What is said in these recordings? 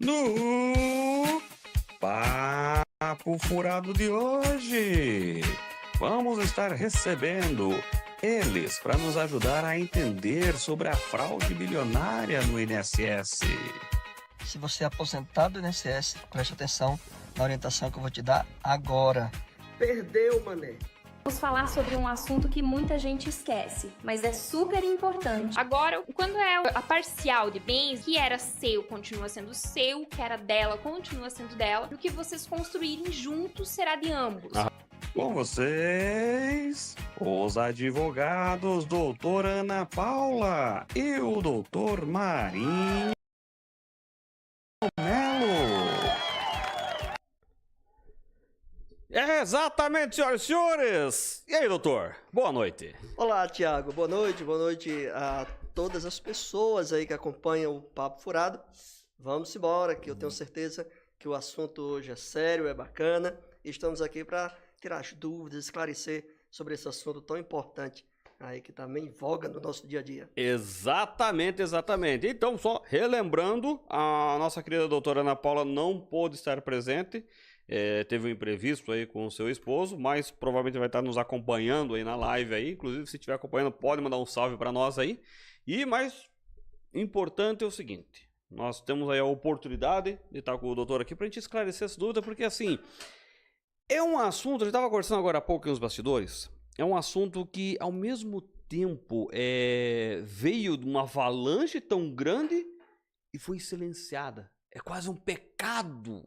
No Papo Furado de hoje, vamos estar recebendo eles para nos ajudar a entender sobre a fraude bilionária no INSS. Se você é aposentado do INSS, preste atenção na orientação que eu vou te dar agora. Perdeu, mané. Vamos falar sobre um assunto que muita gente esquece, mas é super importante. Agora, quando é a parcial de bens, que era seu continua sendo seu, que era dela continua sendo dela, e o que vocês construírem juntos será de ambos. Com vocês, os advogados doutora Ana Paula e o doutor Marinho Melo. É exatamente, senhoras e senhores! E aí, doutor? Boa noite. Olá, Tiago. Boa noite a todas as pessoas aí que acompanham o Papo Furado. Vamos embora, que eu tenho certeza que o assunto hoje é sério, é bacana. E estamos aqui para tirar as dúvidas, esclarecer sobre esse assunto tão importante aí que também em voga no nosso dia a dia. Exatamente. Então, só relembrando, a nossa querida doutora Ana Paula não pôde estar presente. Teve um imprevisto aí com o seu esposo, mas provavelmente vai estar nos acompanhando aí na live aí. Inclusive, se estiver acompanhando, pode mandar um salve para nós aí. E mais importante é o seguinte, nós temos aí a oportunidade de estar com o doutor aqui para a gente esclarecer essa dúvida, porque assim, é um assunto, a gente estava conversando agora há pouco nos bastidores, é um assunto que ao mesmo tempo veio de uma avalanche tão grande e foi silenciada. É quase um pecado,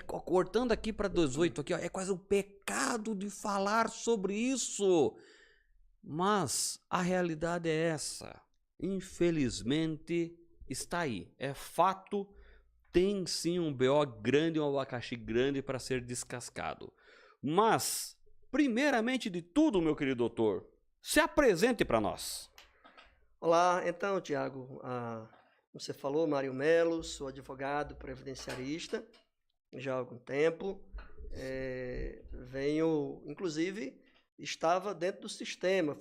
cortando aqui para 18, aqui, ó, é quase um pecado de falar sobre isso. Mas a realidade é essa. Infelizmente, está aí. É fato, tem sim um BO grande, um abacaxi grande para ser descascado. Mas, primeiramente de tudo, meu querido doutor, se apresente para nós. Olá, então, Tiago, você falou, Mário Melo, sou advogado previdenciarista já há algum tempo. Inclusive, estava dentro do sistema,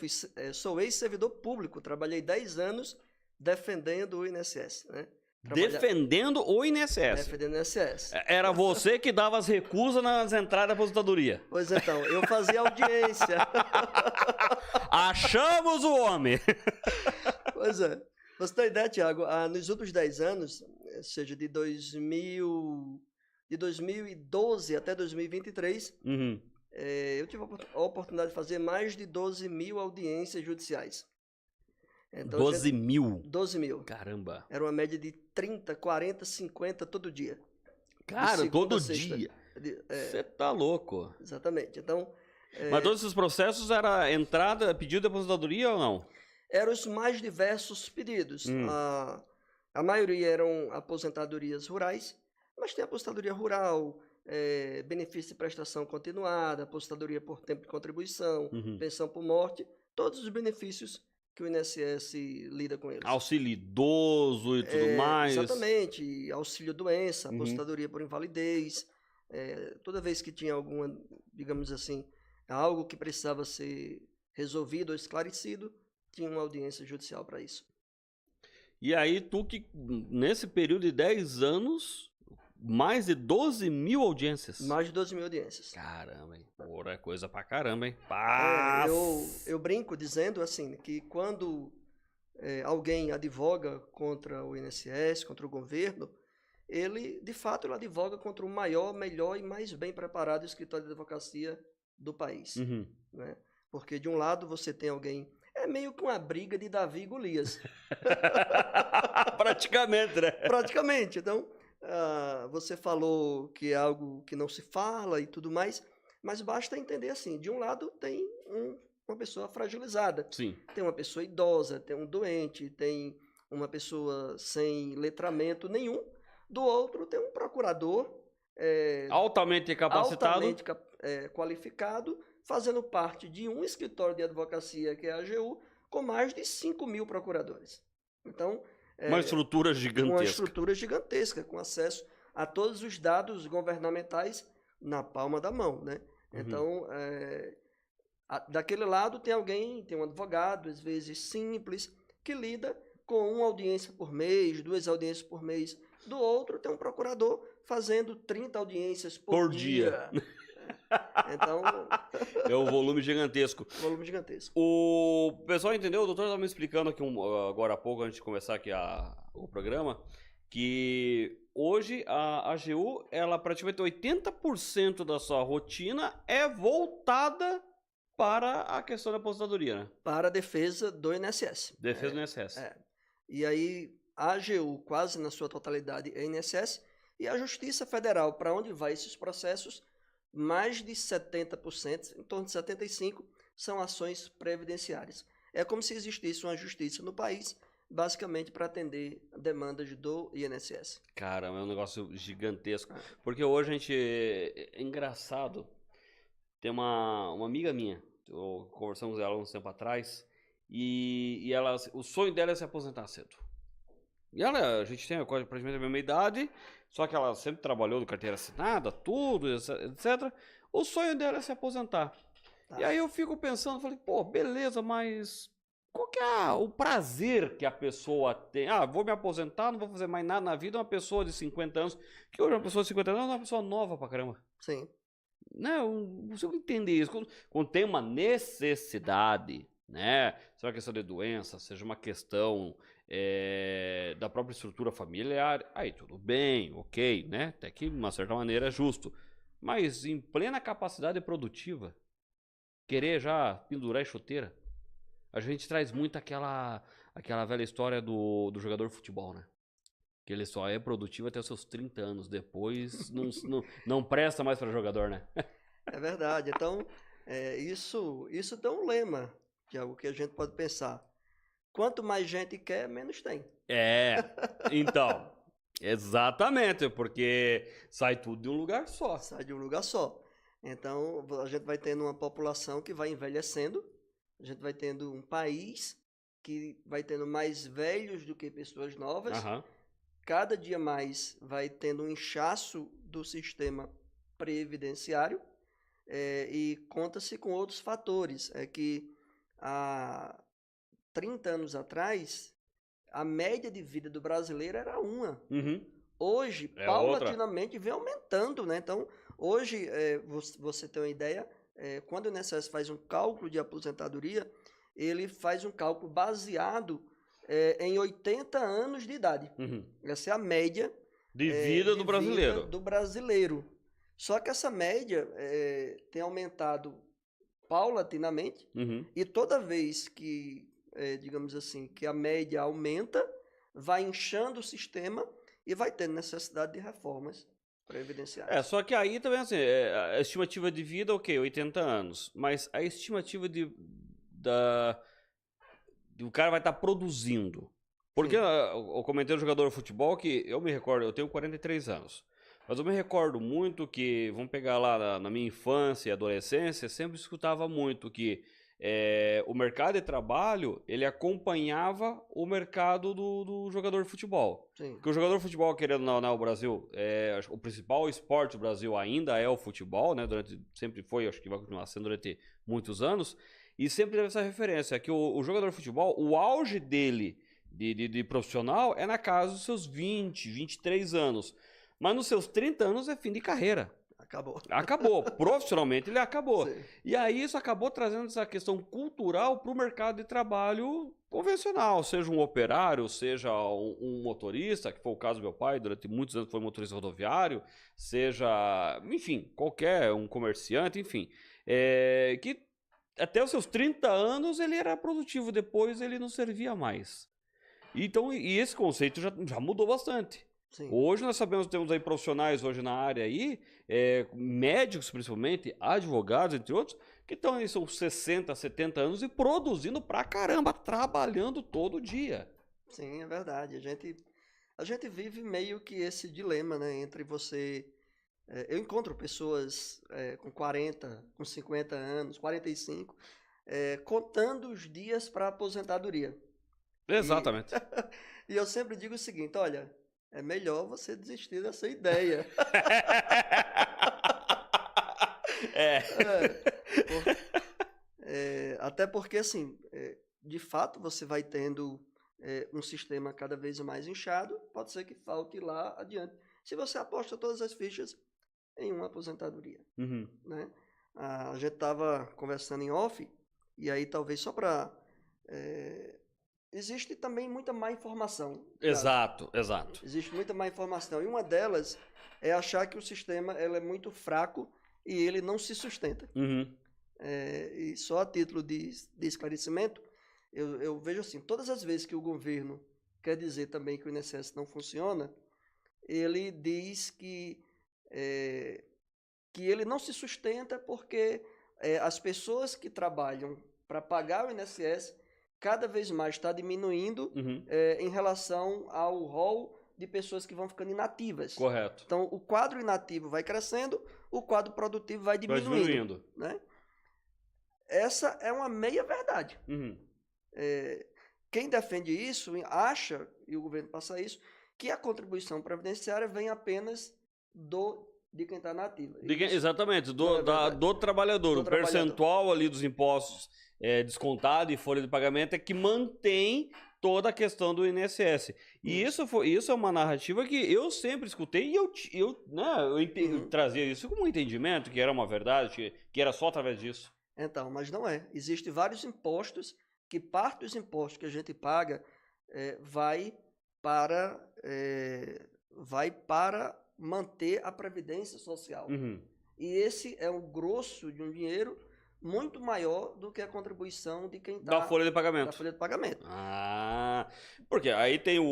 sou ex-servidor público, trabalhei 10 anos defendendo o INSS, né? Defendendo o INSS. Defendendo o INSS. Era você que dava as recusas nas entradas da aposentadoria. Pois então, eu fazia audiência. Achamos o homem! Pois é. Você tem ideia, Tiago, nos últimos 10 anos, ou seja, de 2012 até 2023, eu tive a oportunidade de fazer mais de 12 mil audiências judiciais. Então, 12 mil? 12 mil. Caramba. Era uma média de 30, 40, 50 todo dia. Cara, todo dia? Você tá louco. Exatamente. Então, mas todos esses processos era pedido de aposentadoria ou não? Eram os mais diversos pedidos. A maioria eram aposentadorias rurais, mas tem aposentadoria rural, benefício de prestação continuada, aposentadoria por tempo de contribuição, pensão por morte, todos os benefícios que o INSS lida com eles. Auxílio idoso e tudo mais. Exatamente, auxílio doença, aposentadoria por invalidez. Toda vez que tinha alguma, digamos assim, algo que precisava ser resolvido ou esclarecido, tinha uma audiência judicial para isso. E aí, tu que, nesse período de 10 anos, mais de 12 mil audiências? Mais de 12 mil audiências. Caramba, hein? Porra, é coisa pra caramba, hein? Eu brinco dizendo assim, que quando alguém advoga contra o INSS, contra o governo, ele, de fato, ele advoga contra o maior, melhor e mais bem preparado escritório de advocacia do país. Né? Porque, de um lado, você tem alguém... É meio que uma briga de Davi e Golias. Praticamente, né? Praticamente. Então, você falou que é algo que não se fala e tudo mais, mas basta entender assim, de um lado tem uma pessoa fragilizada. Sim. Tem uma pessoa idosa, tem um doente, tem uma pessoa sem letramento nenhum. Do outro tem um procurador altamente capacitado, qualificado, fazendo parte de um escritório de advocacia, que é a AGU, com mais de 5 mil procuradores. Então, uma estrutura gigantesca. Uma estrutura gigantesca, com acesso a todos os dados governamentais na palma da mão, né? Então, daquele lado tem um advogado, às vezes simples, que lida com uma audiência por mês, 2 audiências por mês, do outro tem um procurador fazendo 30 audiências por dia. Então, É um volume gigantesco. volume gigantesco. O pessoal entendeu? O doutor estava me explicando aqui agora há pouco, antes de começar aqui o programa, que hoje a AGU, ela praticamente 80% da sua rotina é voltada para a questão da aposentadoria, né? Para a defesa do INSS. Defesa do INSS. E aí, a AGU, quase na sua totalidade, é INSS, e a Justiça Federal, para onde vai esses processos, mais de 70%, em torno de 75%, são ações previdenciárias. É como se existisse uma justiça no país, basicamente para atender demandas do INSS. Caramba, é um negócio gigantesco. Porque hoje a gente... É engraçado. Tem uma amiga minha, conversamos com ela uns tempo atrás, e ela, o sonho dela é se aposentar cedo. E ela, a gente tem praticamente a mesma idade, só que ela sempre trabalhou de carteira assinada, tudo, etc. O sonho dela é se aposentar. Tá. E aí eu fico pensando, falei, pô, beleza, mas qual que é o prazer que a pessoa tem? Ah, vou me aposentar, não vou fazer mais nada na vida. Uma pessoa de 50 anos, que hoje uma pessoa de 50 anos é uma pessoa nova pra caramba. Sim. Não, você não entender isso. Quando tem uma necessidade, né? Seja uma questão de doença, seja uma questão da própria estrutura familiar, aí tudo bem, ok, né? Até que, de uma certa maneira, é justo. Mas em plena capacidade produtiva, querer já pendurar em chuteira, a gente traz muito aquela velha história do jogador de futebol, né? Que ele só é produtivo até os seus 30 anos. Depois não presta mais para jogador, né? É verdade. Então, isso tem um lema, que é o que a gente pode pensar. Quanto mais gente quer, menos tem. Então, exatamente, porque sai tudo de um lugar só. Sai de um lugar só. Então, a gente vai tendo uma população que vai envelhecendo, a gente vai tendo um país que vai tendo mais velhos do que pessoas novas. Aham. Cada dia mais vai tendo um inchaço do sistema previdenciário, e conta-se com outros fatores. É que há 30 anos atrás, a média de vida do brasileiro era uma. Uhum. Hoje, É paulatinamente, vem aumentando, né? Então, hoje, você tem uma ideia, quando o INSS faz um cálculo de aposentadoria, ele faz um cálculo baseado em 80 anos de idade. Uhum. Essa é a média De vida do brasileiro. do brasileiro. Só que essa média tem aumentado paulatinamente, Uhum. e toda vez que, digamos assim, que a média aumenta, vai inchando o sistema e vai tendo necessidade de reformas previdenciárias. Só que aí também, assim, a estimativa de vida, ok, 80 anos. Mas a estimativa o cara vai estar produzindo. Porque eu comentei no jogador de futebol que eu me recordo, eu tenho 43 anos. Mas eu me recordo muito que, vamos pegar lá na minha infância e adolescência, sempre escutava muito que o mercado de trabalho, ele acompanhava o mercado do jogador de futebol. Sim. Porque o jogador de futebol, querendo ou não, o Brasil, o principal esporte do Brasil ainda é o futebol, né? Sempre foi, acho que vai continuar sendo durante muitos anos. E sempre teve essa referência, que o jogador de futebol, o auge dele de profissional é na casa dos seus 20, 23 anos. Mas nos seus 30 anos é fim de carreira. Acabou. Profissionalmente ele acabou. Sim. E aí isso acabou trazendo essa questão cultural para o mercado de trabalho convencional. Seja um operário, seja um motorista, que foi o caso do meu pai, durante muitos anos foi motorista rodoviário, seja, enfim, qualquer um comerciante, enfim. Que até os seus 30 anos ele era produtivo, depois ele não servia mais. Então, e esse conceito já mudou bastante. Sim. Hoje nós sabemos que temos aí profissionais hoje na área aí, médicos principalmente, advogados, entre outros, que estão aí, são 60, 70 anos e produzindo pra caramba, trabalhando todo dia. Sim, é verdade. A gente vive meio que esse dilema, né, entre você... eu encontro pessoas com 40, com 50 anos, 45, contando os dias para aposentadoria. Exatamente. E eu sempre digo o seguinte, olha, é melhor você desistir dessa ideia. Até porque, assim, de fato, você vai tendo um sistema cada vez mais inchado, pode ser que falte lá adiante. Se você aposta todas as fichas em uma aposentadoria, Uhum. né? A gente estava conversando em off, e aí talvez só para... existe também muita má informação. Exato, exato. Existe muita má informação. E uma delas é achar que o sistema é muito fraco e ele não se sustenta. Uhum. E só a título de esclarecimento, eu vejo assim, todas as vezes que o governo quer dizer também que o INSS não funciona, ele diz que ele não se sustenta porque as pessoas que trabalham para pagar o INSS cada vez mais está diminuindo em relação ao rol de pessoas que vão ficando inativas. Correto. Então, o quadro inativo vai crescendo, o quadro produtivo vai diminuindo. Né? Essa é uma meia-verdade. Uhum. Quem defende isso acha, e o governo passa isso, que a contribuição previdenciária vem apenas de quem está na ativa. Exatamente, do trabalhador. O percentual ali dos impostos descontado e folha de pagamento é que mantém toda a questão do INSS. E isso é uma narrativa que eu sempre escutei e eu trazia isso como um entendimento, que era uma verdade, que era só através disso. Então, mas não é. Existem vários impostos que parte dos impostos que a gente paga vai para manter a previdência social. Uhum. E esse é o grosso de um dinheiro muito maior do que a contribuição de quem está... Da folha de pagamento. Da folha de pagamento. Ah, porque aí tem um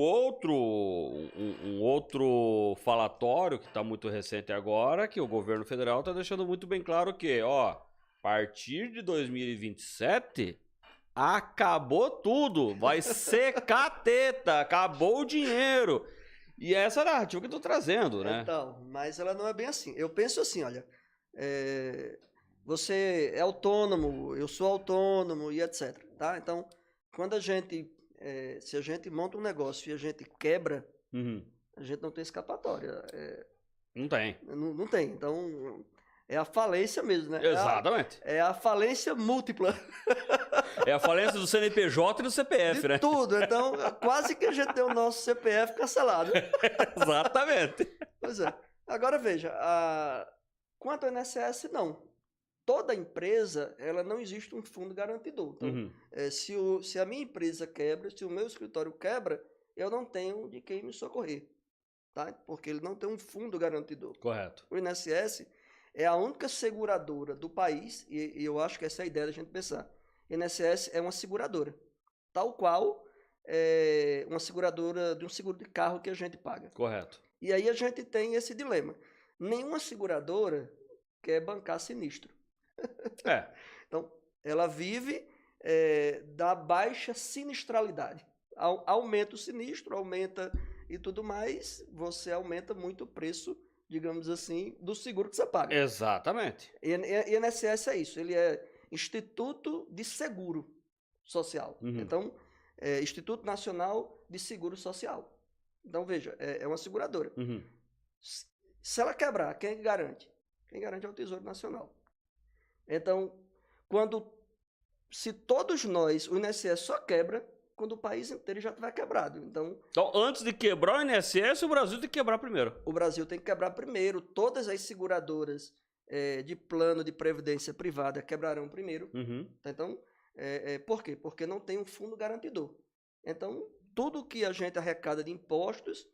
outro falatório que está muito recente agora, que o governo federal está deixando muito bem claro que, a partir de 2027, acabou tudo, vai secar a teta, acabou o dinheiro. E essa é a narrativa que eu estou trazendo, né? Então, mas ela não é bem assim. Eu penso assim, olha, você é autônomo, eu sou autônomo e etc. Tá? Então, quando se a gente monta um negócio e a gente quebra, a gente não tem escapatória. Não tem. Não tem. Então, é a falência mesmo, né? Exatamente. É a falência múltipla. É a falência do CNPJ e do CPF, né? Tudo. Então, quase que a gente tem o nosso CPF cancelado. Exatamente. Pois é. Agora, veja, quanto ao INSS, não. Toda empresa, ela não existe um fundo garantidor. Então, se a minha empresa quebra, se o meu escritório quebra, eu não tenho de quem me socorrer. Tá? Porque ele não tem um fundo garantidor. Correto. O INSS é a única seguradora do país, e eu acho que essa é a ideia da gente pensar. O INSS é uma seguradora, tal qual uma seguradora de um seguro de carro que a gente paga. Correto. E aí a gente tem esse dilema. Nenhuma seguradora quer bancar sinistro. Então, ela vive da baixa sinistralidade. Aumenta o sinistro, aumenta e tudo mais, você aumenta muito o preço, digamos assim, do seguro que você paga. Exatamente. E INSS é isso, ele é Instituto de Seguro Social. Então, Instituto Nacional de Seguro Social. Então, veja, é uma seguradora. Se ela quebrar, quem garante? Quem garante é o Tesouro Nacional. Então, se todos nós, o INSS só quebra quando o país inteiro já estiver quebrado. Então, antes de quebrar o INSS, o Brasil tem que quebrar primeiro. O Brasil tem que quebrar primeiro. Todas as seguradoras de plano de previdência privada quebrarão primeiro. Então, por quê? Porque não tem um fundo garantidor. Então, tudo que a gente arrecada de impostos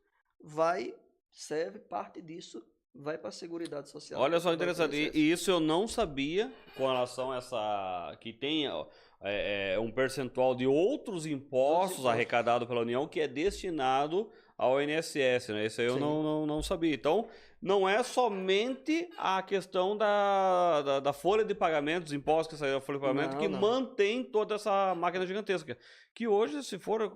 parte disso vai para a Seguridade Social. Olha só, interessante. E isso eu não sabia com relação a essa... que tem um percentual de outros impostos arrecadados pela União que é destinado ao INSS, né? Isso aí eu não sabia. Então, não é somente a questão da folha de pagamento, dos impostos que saíram da folha de pagamento, que mantém toda essa máquina gigantesca. Que hoje, se for...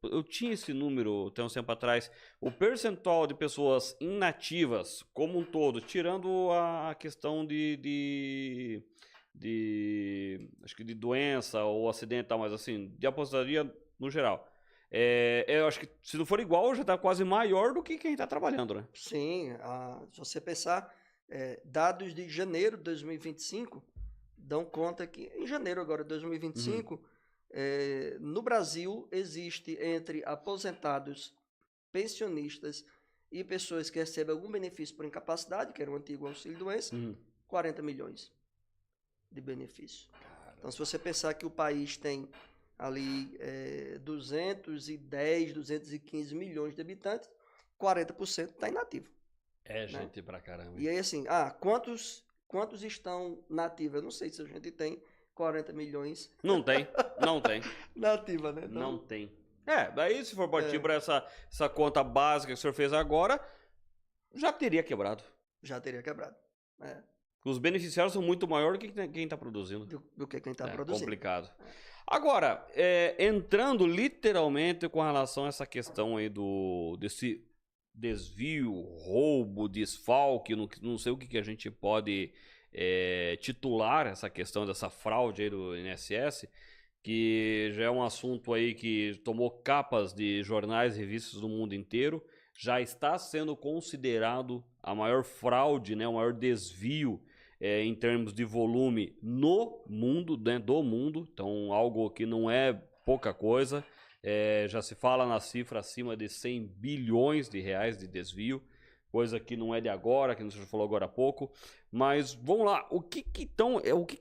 eu tinha esse número, tem um tempo atrás, o percentual de pessoas inativas, como um todo, tirando a questão acho que de doença ou acidente, mas assim, de aposentadoria no geral. Eu acho que se não for igual, já está quase maior do que quem está trabalhando, né? Sim, se você pensar, dados de janeiro de 2025 dão conta que em janeiro agora de 2025, no Brasil existe entre aposentados pensionistas e pessoas que recebem algum benefício por incapacidade, que era o antigo auxílio-doença, 40 milhões de benefício. Então, se você pensar que o país tem ali 210, 215 milhões de habitantes, 40% está inativo. É gente pra caramba. E aí, assim, quantos estão nativos? Eu não sei se a gente tem 40 milhões. Não tem. Nativa, né? Então, Não tem. Daí se for partir para essa conta básica que o senhor fez agora, já teria quebrado. já teria quebrado. Os beneficiários são muito maiores do que quem está produzindo. Do que quem está produzindo. Complicado. Agora, entrando literalmente com relação a essa questão aí desse desvio, roubo, desfalque, não sei o que a gente pode titular essa questão dessa fraude aí do INSS, que já é um assunto aí que tomou capas de jornais e revistas do mundo inteiro, já está sendo considerado a maior fraude, né, o maior desvio em termos de volume no mundo, né, do mundo, então algo que não é pouca coisa, já se fala na cifra acima de 100 bilhões de reais de desvio, coisa que não é de agora, que você falou agora há pouco, mas vamos lá, o que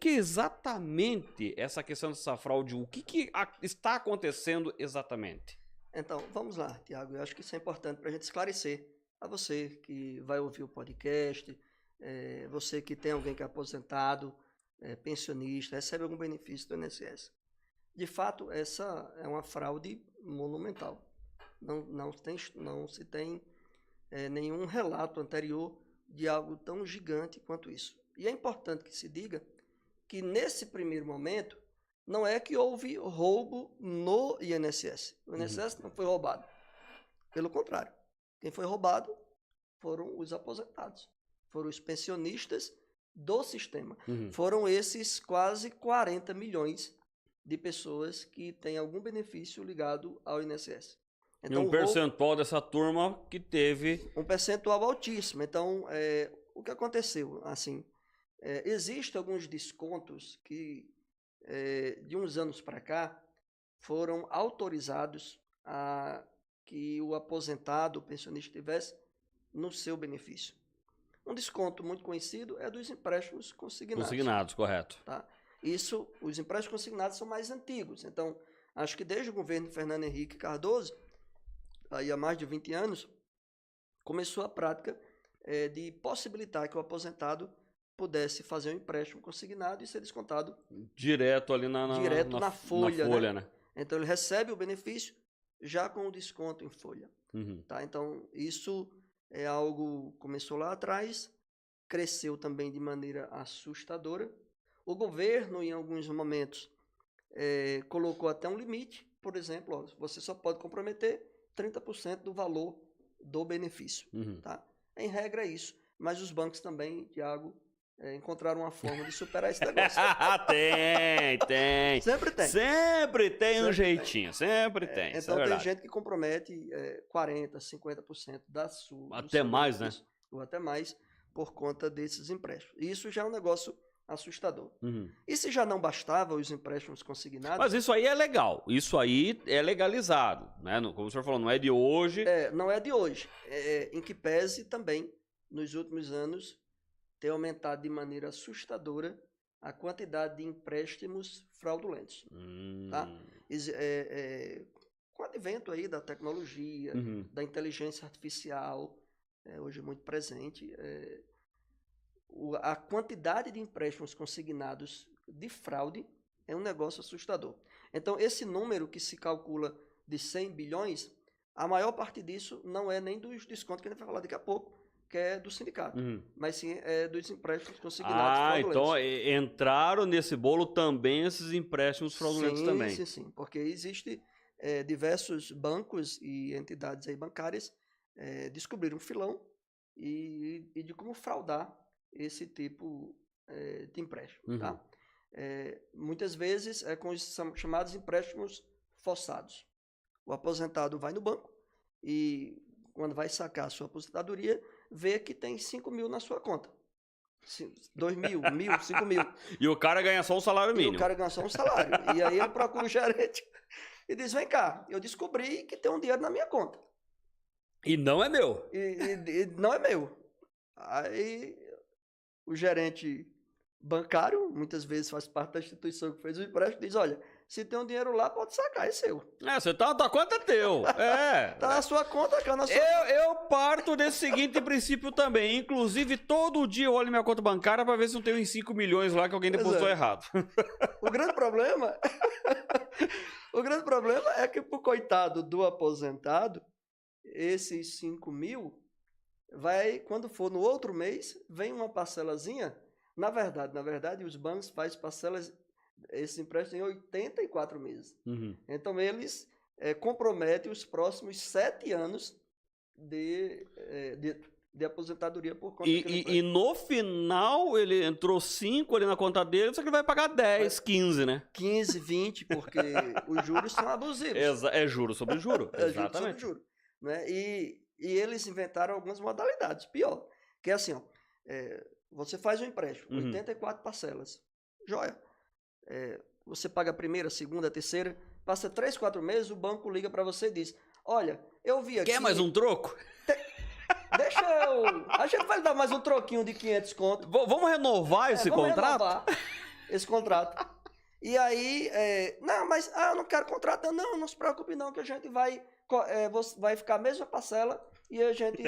é exatamente essa questão dessa fraude, o que está acontecendo exatamente? Então, vamos lá, Tiago, eu acho que isso é importante para a gente esclarecer a você que vai ouvir o podcast, você que tem alguém que é aposentado, pensionista, recebe algum benefício do INSS. De fato, essa é uma fraude monumental. Não se tem nenhum relato anterior de algo tão gigante quanto isso. E é importante que se diga que nesse primeiro momento não é que houve roubo no INSS. O INSS não foi roubado. Pelo contrário, quem foi roubado foram os aposentados, foram os pensionistas do sistema. Foram esses quase 40 milhões de pessoas que têm algum benefício ligado ao INSS. Então, e um percentual dessa turma que teve... Um percentual altíssimo. Então, o que aconteceu? Assim, existem alguns descontos que, de uns anos para cá, foram autorizados a que o aposentado, o pensionista, tivesse no seu benefício. Um desconto muito conhecido é dos empréstimos consignados. Consignados, correto. Tá? Os empréstimos consignados são mais antigos. Então, acho que desde o governo Fernando Henrique Cardoso, aí há mais de 20 anos, começou a prática de possibilitar que o aposentado pudesse fazer um empréstimo consignado e ser descontado direto ali na folha, né? Então, ele recebe o benefício já com o desconto em folha. Tá? Então, isso é algo que começou lá atrás, cresceu também de maneira assustadora. O governo, em alguns momentos, colocou até um limite. Por exemplo, você só pode comprometer 30% do valor do benefício. Tá? Em regra é isso. Mas os bancos também, Tiago, encontraram uma forma de superar esse negócio. Tem. Sempre tem. Sempre tem um jeitinho. Sempre tem. Então tem gente que compromete 40%, 50% da sua... Até mais, né? Ou até mais, por conta desses empréstimos. E isso já é um negócio assustador. E se já não bastava os empréstimos consignados... Mas isso aí é legal. Isso aí é legalizado, né? Como o senhor falou, não é de hoje. Não é de hoje. Em que pese também, nos últimos anos, ter aumentado de maneira assustadora a quantidade de empréstimos fraudulentos. Tá? Com o advento aí da tecnologia, da inteligência artificial, hoje muito presente, a quantidade de empréstimos consignados de fraude é um negócio assustador. Então, esse número que se calcula de 100 bilhões, a maior parte disso não é nem dos descontos que a gente vai falar daqui a pouco, que é do sindicato, mas sim dos empréstimos consignados fraudulentos. Então entraram nesse bolo também esses empréstimos fraudulentos também. Sim, porque existe diversos bancos e entidades aí bancárias descobriram um filão e de como fraudar esse tipo de empréstimo. Tá? Muitas vezes com os chamados empréstimos forçados. O aposentado vai no banco e quando vai sacar a sua aposentadoria, vê que tem 5 mil na sua conta. 2 mil, 1.000, 5 mil. E o cara ganha só um salário mínimo. E o cara ganha só um salário. E aí ele procura o gerente e diz, vem cá, eu descobri que tem um dinheiro na minha conta. E não é meu. E não é meu. Aí o gerente bancário, muitas vezes faz parte da instituição que fez o empréstimo, diz, olha, se tem um dinheiro lá, pode sacar, é seu. Você tá, tua conta é teu. Tá na sua conta, cara, na sua... Eu parto desse seguinte princípio também. Inclusive, todo dia eu olho minha conta bancária pra ver se não tem uns 5 milhões lá que alguém depositou errado. O grande problema... o grande problema é que pro coitado do aposentado, esses 5 mil, vai, quando for no outro mês, vem uma parcelazinha. Na verdade, os bancos fazem parcelas, esse empréstimo em 84 meses. Uhum. Então, eles comprometem os próximos 7 anos de aposentadoria por conta daquele E no final, ele entrou 5 ali na conta dele, só que ele vai pagar 10, 15, né? 15, 20, porque os juros são abusivos. É juro sobre juro. É juro Exatamente. sobre juro. Né? E eles inventaram algumas modalidades. Pior, que é assim, ó, você faz um empréstimo, 84 parcelas. Joia. Você paga a primeira, a segunda, a terceira, passa 3, 4 meses, o banco liga para você e diz, olha, eu vi aqui... Quer mais um troco? Deixa eu... A gente vai lhe dar mais um troquinho de 500 conto. Vamos renovar esse vamos contrato? Renovar esse contrato. E aí, não, mas eu não quero contrato. Não se preocupe não, que a gente vai ficar a mesma parcela e a gente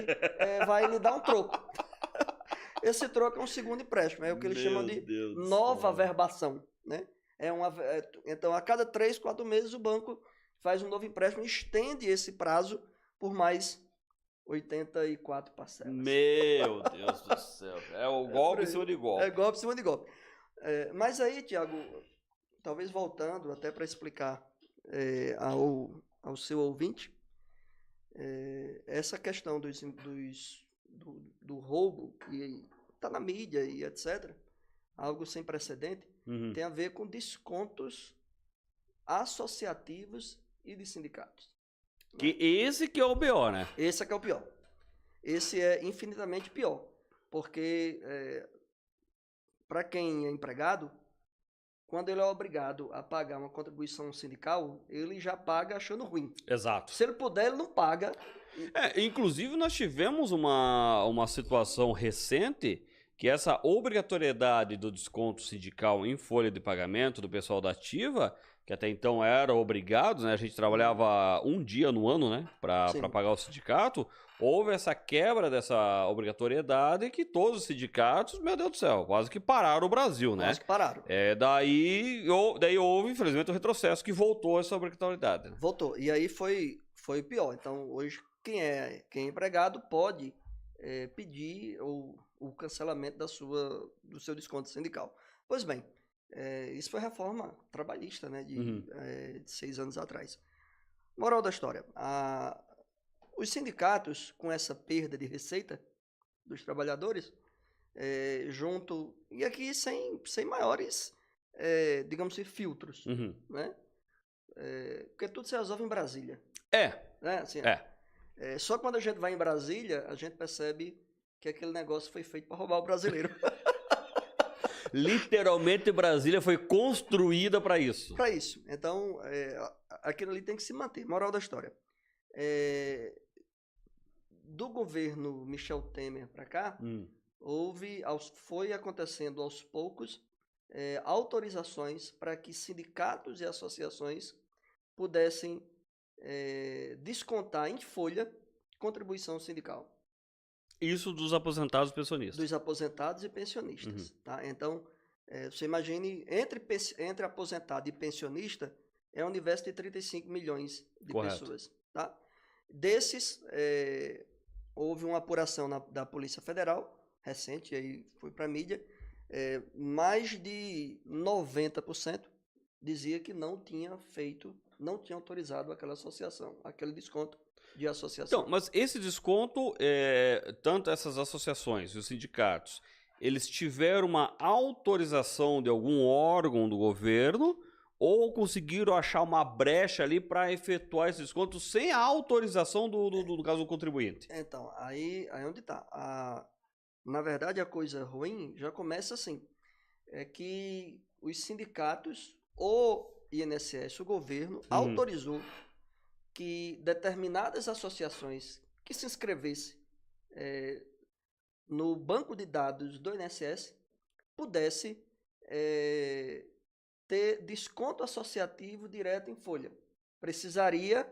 vai lhe dar um troco. Esse troco é um segundo empréstimo, é o que eles chamam de nova verbação, né? Então, a cada 3, 4 meses, o banco faz um novo empréstimo e estende esse prazo por mais 84 parcelas. Meu Deus do céu. É o golpe em cima de golpe. É golpe em cima de golpe. Mas aí, Tiago, talvez voltando até para explicar ao seu ouvinte, essa questão do roubo, e está na mídia e etc., algo sem precedente, tem a ver com descontos associativos e de sindicatos. Que esse que é o BO, né? Esse é que é o pior. Esse é infinitamente pior, porque para quem é empregado, quando ele é obrigado a pagar uma contribuição sindical, ele já paga achando ruim. Exato. Se ele puder, ele não paga. Inclusive, nós tivemos uma situação recente que essa obrigatoriedade do desconto sindical em folha de pagamento do pessoal da ativa, que até então era obrigado, né? A gente trabalhava um dia no ano, né? Para pagar o sindicato. Houve essa quebra dessa obrigatoriedade que todos os sindicatos, meu Deus do céu, quase que pararam o Brasil, né? Quase que pararam. Daí houve, infelizmente, um retrocesso que voltou essa obrigatoriedade. Né? Voltou. E aí foi pior. Então, hoje, quem é empregado pode pedir o cancelamento do seu desconto sindical. Pois bem, isso foi reforma trabalhista, né, de 6 anos atrás. Moral da história, os sindicatos, com essa perda de receita dos trabalhadores, e aqui sem maiores, digamos assim, filtros, né? Porque tudo se resolve em Brasília. Né? Assim, só quando a gente vai em Brasília, a gente percebe que aquele negócio foi feito para roubar o brasileiro. Literalmente, Brasília foi construída para isso. Para isso. Então, aquilo ali tem que se manter. Moral da história. Do governo Michel Temer para cá, foi acontecendo aos poucos autorizações para que sindicatos e associações pudessem descontar em folha contribuição sindical. Isso dos aposentados e pensionistas. Dos aposentados e pensionistas. Tá? Então, você imagine, entre aposentado e pensionista, é um universo de 35 milhões de pessoas. Tá? Desses, houve uma apuração da Polícia Federal, recente, aí foi para a mídia, mais de 90% dizia que não tinha autorizado aquela associação, aquele desconto de associação. Então, mas esse desconto, tanto essas associações e os sindicatos, eles tiveram uma autorização de algum órgão do governo ou conseguiram achar uma brecha ali para efetuar esse desconto sem a autorização do caso do contribuinte? Então, aí onde está. Na verdade, a coisa ruim já começa assim. É que os sindicatos, o INSS, o governo, autorizou que determinadas associações que se inscrevesse no banco de dados do INSS pudesse ter desconto associativo direto em folha. Precisaria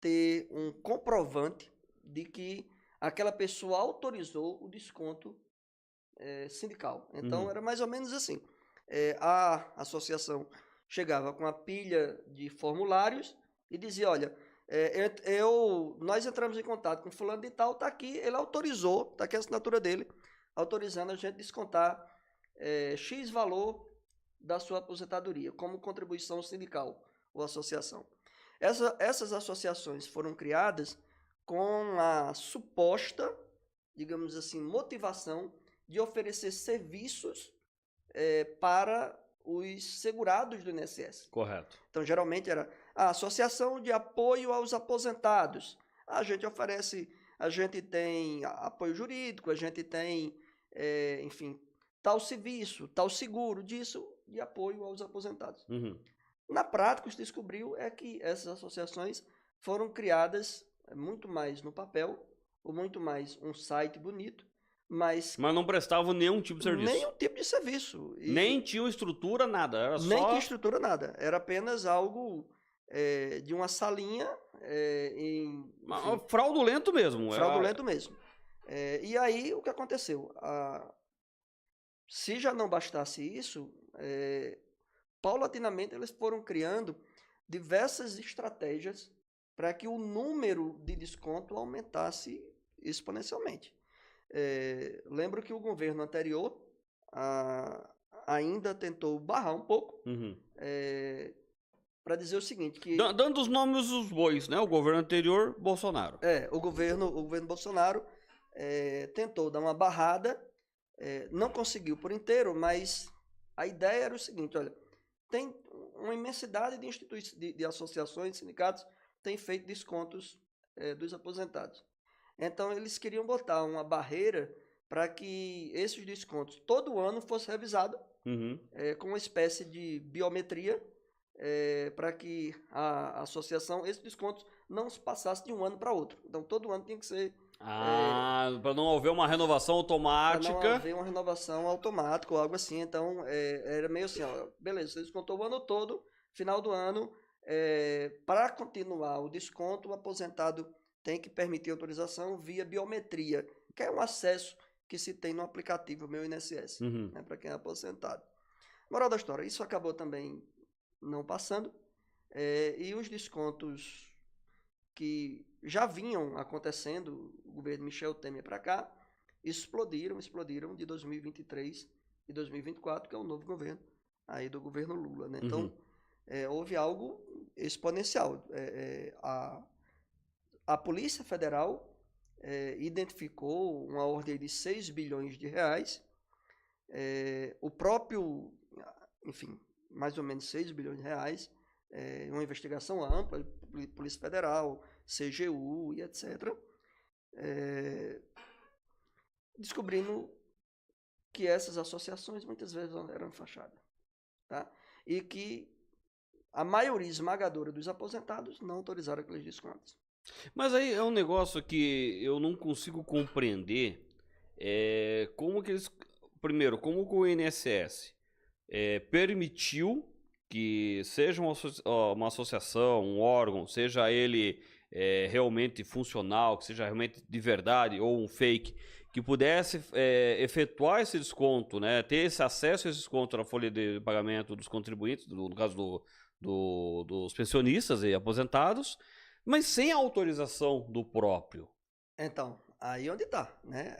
ter um comprovante de que aquela pessoa autorizou o desconto sindical. Então, era mais ou menos assim. A associação chegava com a pilha de formulários e dizia, olha, nós entramos em contato com fulano de tal, está aqui, ele autorizou, está aqui a assinatura dele, autorizando a gente descontar X valor da sua aposentadoria, como contribuição sindical ou associação. Essas associações foram criadas com a suposta, digamos assim, motivação de oferecer serviços para os segurados do INSS. Correto. Então, geralmente era a Associação de Apoio aos Aposentados. A gente tem apoio jurídico, a gente tem, enfim, tal serviço, tal seguro disso, de apoio aos aposentados. Na prática, o que se descobriu é que essas associações foram criadas muito mais no papel, ou muito mais um site bonito, mas não prestavam nenhum tipo de serviço. Nenhum tipo de serviço. Nem tinham estrutura, nada. Era Nem só... tinha estrutura, nada. Era apenas algo de uma salinha fraudulento mesmo. Fraudulento mesmo. E aí, o que aconteceu? Se já não bastasse isso, paulatinamente eles foram criando diversas estratégias para que o número de desconto aumentasse exponencialmente. Lembro que o governo anterior ainda tentou barrar um pouco para dizer o seguinte, que dando os nomes dos bois, né? O governo anterior, Bolsonaro. o governo Bolsonaro tentou dar uma barrada, não conseguiu por inteiro, mas a ideia era o seguinte, olha, tem uma imensidade de instituições, de associações, sindicatos, tem feito descontos dos aposentados. Então, eles queriam botar uma barreira para que esses descontos todo ano fosse revisado com uma espécie de biometria para que a associação, esses descontos não se passasse de um ano para outro. Então, todo ano tinha que ser... para não haver uma renovação automática. Para não haver uma renovação automática ou algo assim. Então, era meio assim, ó, beleza, você descontou o ano todo, final do ano, para continuar o desconto, o aposentado tem que permitir autorização via biometria, que é um acesso que se tem no aplicativo Meu INSS, né, para quem é aposentado. Moral da história, isso acabou também não passando, e os descontos que já vinham acontecendo, o governo Michel Temer para cá, explodiram de 2023 e 2024, que é o novo governo, aí do governo Lula, né? Então, houve algo exponencial. A Polícia Federal identificou uma ordem de 6 bilhões de reais, o próprio, enfim, mais ou menos 6 bilhões de reais, uma investigação ampla, Polícia Federal, CGU e etc., descobrindo que essas associações muitas vezes eram fachada, tá? E que a maioria esmagadora dos aposentados não autorizaram aqueles descontos. Mas aí é um negócio que eu não consigo compreender, como que eles... Primeiro, como que o INSS permitiu que seja uma associação, um órgão, seja ele realmente funcional, que seja realmente de verdade ou um fake, que pudesse efetuar esse desconto, né, ter esse acesso a esse desconto na folha de pagamento dos contribuintes, no caso dos pensionistas e aposentados, mas sem a autorização do próprio. Então, aí onde está, né?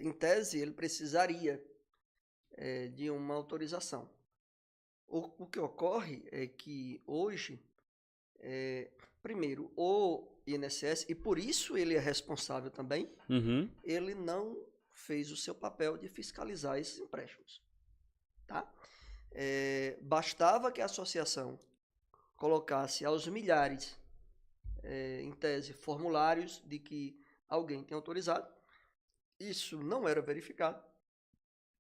Em tese, ele precisaria de uma autorização. O que ocorre é que hoje, primeiro, o INSS, e por isso ele é responsável também, ele não fez o seu papel de fiscalizar esses empréstimos. Tá? Bastava que a associação colocasse aos milhares, em tese, formulários de que alguém tem autorizado. Isso não era verificado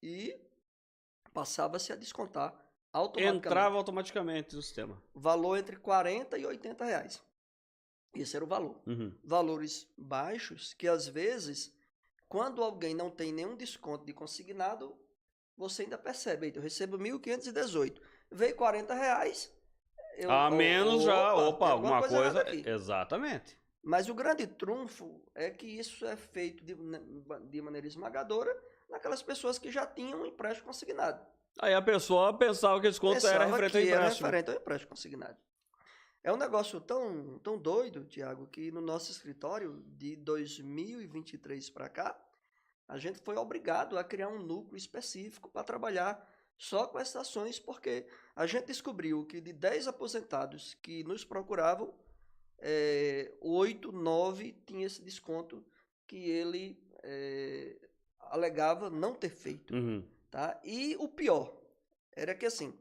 e passava-se a descontar automaticamente. Entrava automaticamente no sistema. Valor entre 40 e 80 reais. Esse era o valor. Uhum. Valores baixos que, às vezes, quando alguém não tem nenhum desconto de consignado, você ainda percebe. Eita, eu recebo 1.518. Veio R$ 40. A menos já, tem opa, alguma errada coisa. aqui. Exatamente. Mas o grande trunfo é que isso é feito de maneira esmagadora naquelas pessoas que já tinham um empréstimo consignado. Aí a pessoa pensava que o desconto era referente ao empréstimo. Referente ao empréstimo consignado. É um negócio tão doido, Tiago, que no nosso escritório, de 2023 para cá, a gente foi obrigado a criar um núcleo específico para trabalhar só com essas ações, porque a gente descobriu que de 10 aposentados que nos procuravam, 8, 9 tinha esse desconto que ele alegava não ter feito. Uhum. Tá? E o pior era que, assim,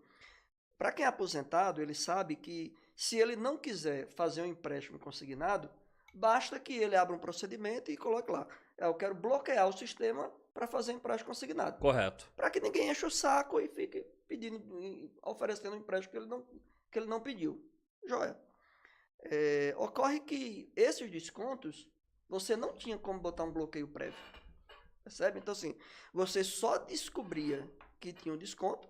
para quem é aposentado, ele sabe que se ele não quiser fazer um empréstimo consignado, basta que ele abra um procedimento e coloque lá: eu quero bloquear o sistema para fazer empréstimo consignado. Correto. Para que ninguém enche o saco e fique oferecendo um empréstimo que ele não pediu. Joia. Ocorre que esses descontos, você não tinha como botar um bloqueio prévio. Percebe? Então, assim, você só descobria que tinha um desconto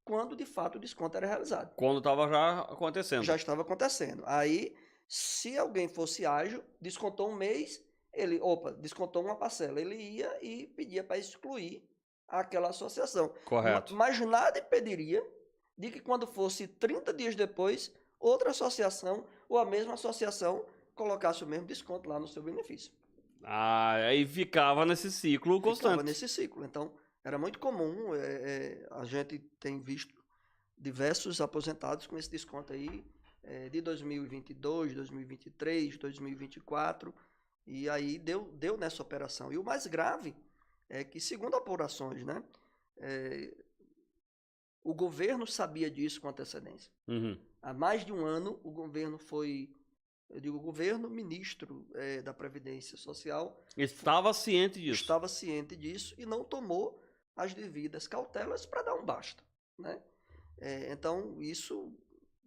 quando, de fato, o desconto era realizado. Quando estava já acontecendo. Já estava acontecendo. Aí, se alguém fosse ágil, descontou um mês, descontou uma parcela. Ele ia e pedia para excluir aquela associação. Correto. Mas nada impediria de que, quando fosse 30 dias depois, outra associação ou a mesma associação colocasse o mesmo desconto lá no seu benefício. Aí ficava nesse ciclo constante. Ficava nesse ciclo. Então, era muito comum, a gente tem visto diversos aposentados com esse desconto aí, de 2022, 2023, 2024, e aí deu nessa operação. E o mais grave é que, segundo apurações, né, o governo sabia disso com antecedência. Uhum. Há mais de um ano, o governo o ministro da Previdência Social Estava ciente disso. estava ciente disso e não tomou as devidas cautelas para dar um basta, né? Então, isso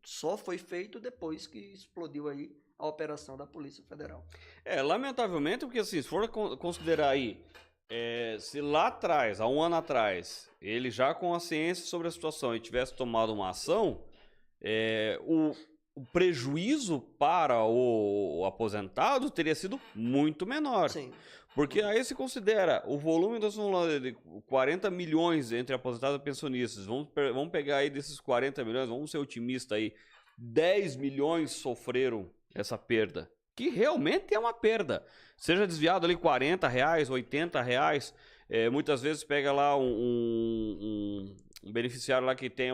só foi feito depois que explodiu aí a operação da Polícia Federal. Lamentavelmente, porque assim, se for considerar aí, se lá atrás, há um ano atrás, ele já com a ciência sobre a situação e tivesse tomado uma ação, o prejuízo para o aposentado teria sido muito menor. Sim. Porque aí se considera o volume de 40 milhões entre aposentados e pensionistas. Vamos pegar aí desses 40 milhões, vamos ser otimistas aí, 10 milhões sofreram essa perda. Que realmente é uma perda. Seja desviado ali R$40, R$80, muitas vezes pega lá um beneficiário lá que tem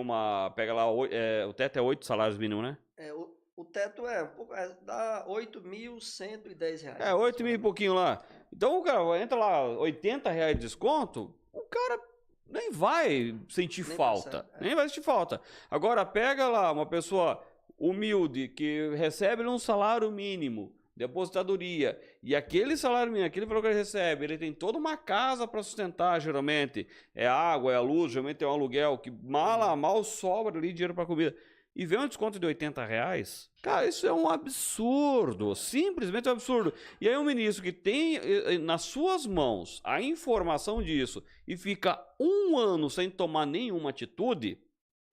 pega lá, o teto é 8 salários mínimos, né? O teto dá R$8.110. 8 mil e pouquinho lá. Então o cara entra lá, R$80 de desconto, o cara nem vai sentir falta. Nem vai sentir falta. Agora pega lá uma pessoa humilde que recebe um salário mínimo de aposentadoria, e aquele salário mínimo, aquele valor que ele recebe, ele tem toda uma casa para sustentar, geralmente. É água, é a luz, geralmente é um aluguel, que mal sobra ali dinheiro para comida. E vê um desconto de R$80, cara, isso é um absurdo, simplesmente um absurdo. E aí um ministro que tem nas suas mãos a informação disso e fica um ano sem tomar nenhuma atitude,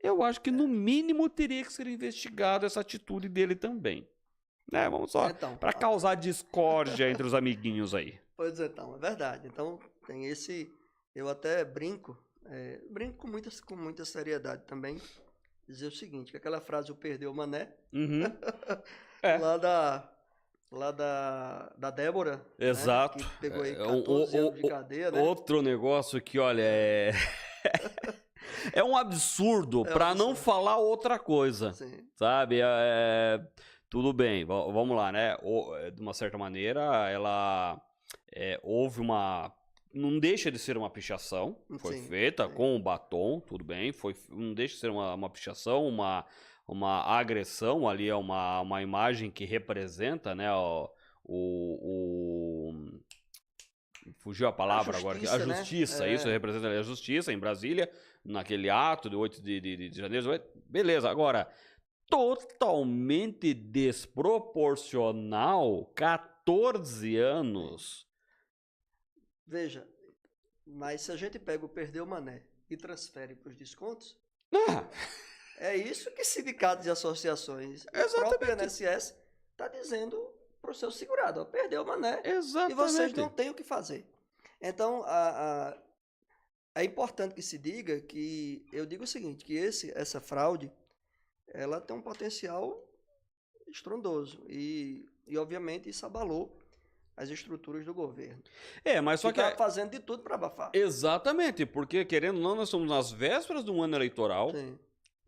eu acho que no mínimo teria que ser investigado essa atitude dele também. Vamos só, para causar discórdia entre os amiguinhos aí. Pois então, é verdade. Então tem eu até brinco com muita seriedade também, dizer o seguinte, que aquela frase, "eu perdi o mané", Uhum. lá da Débora, exato, né, que pegou aí 14 anos de cadeia, né? Outro negócio que, olha, é um absurdo, para não falar outra coisa. Sim. Sabe? Tudo bem, vamos lá, né? De uma certa maneira, ela houve não deixa de ser uma pichação, foi feita com o batom, tudo bem, não deixa de ser uma pichação, uma agressão ali, é uma imagem que representa, né, fugiu a palavra agora, a justiça, né? Isso representa a justiça em Brasília, naquele ato de 8 de janeiro, beleza, agora, totalmente desproporcional. 14 anos. Veja, mas se a gente pega o Perdeu Mané e transfere para os descontos, Ah, é isso que sindicatos e associações, e o Exatamente. próprio INSS está dizendo para o seu segurado, ó, perdeu o mané e vocês exatamente. não têm o que fazer. Então, é importante que se diga que, eu digo o seguinte, que essa fraude, ela tem um potencial estrondoso e obviamente isso abalou as estruturas do governo. Mas só que... está fazendo de tudo para abafar. Exatamente, porque querendo ou não, nós estamos nas vésperas de um ano eleitoral. Sim.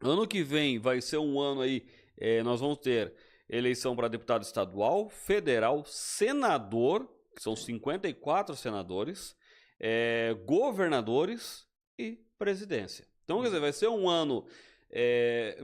Ano que vem vai ser um ano aí, nós vamos ter eleição para deputado estadual, federal, senador, que são 54 senadores, governadores e presidência. Então, quer dizer, vai ser um ano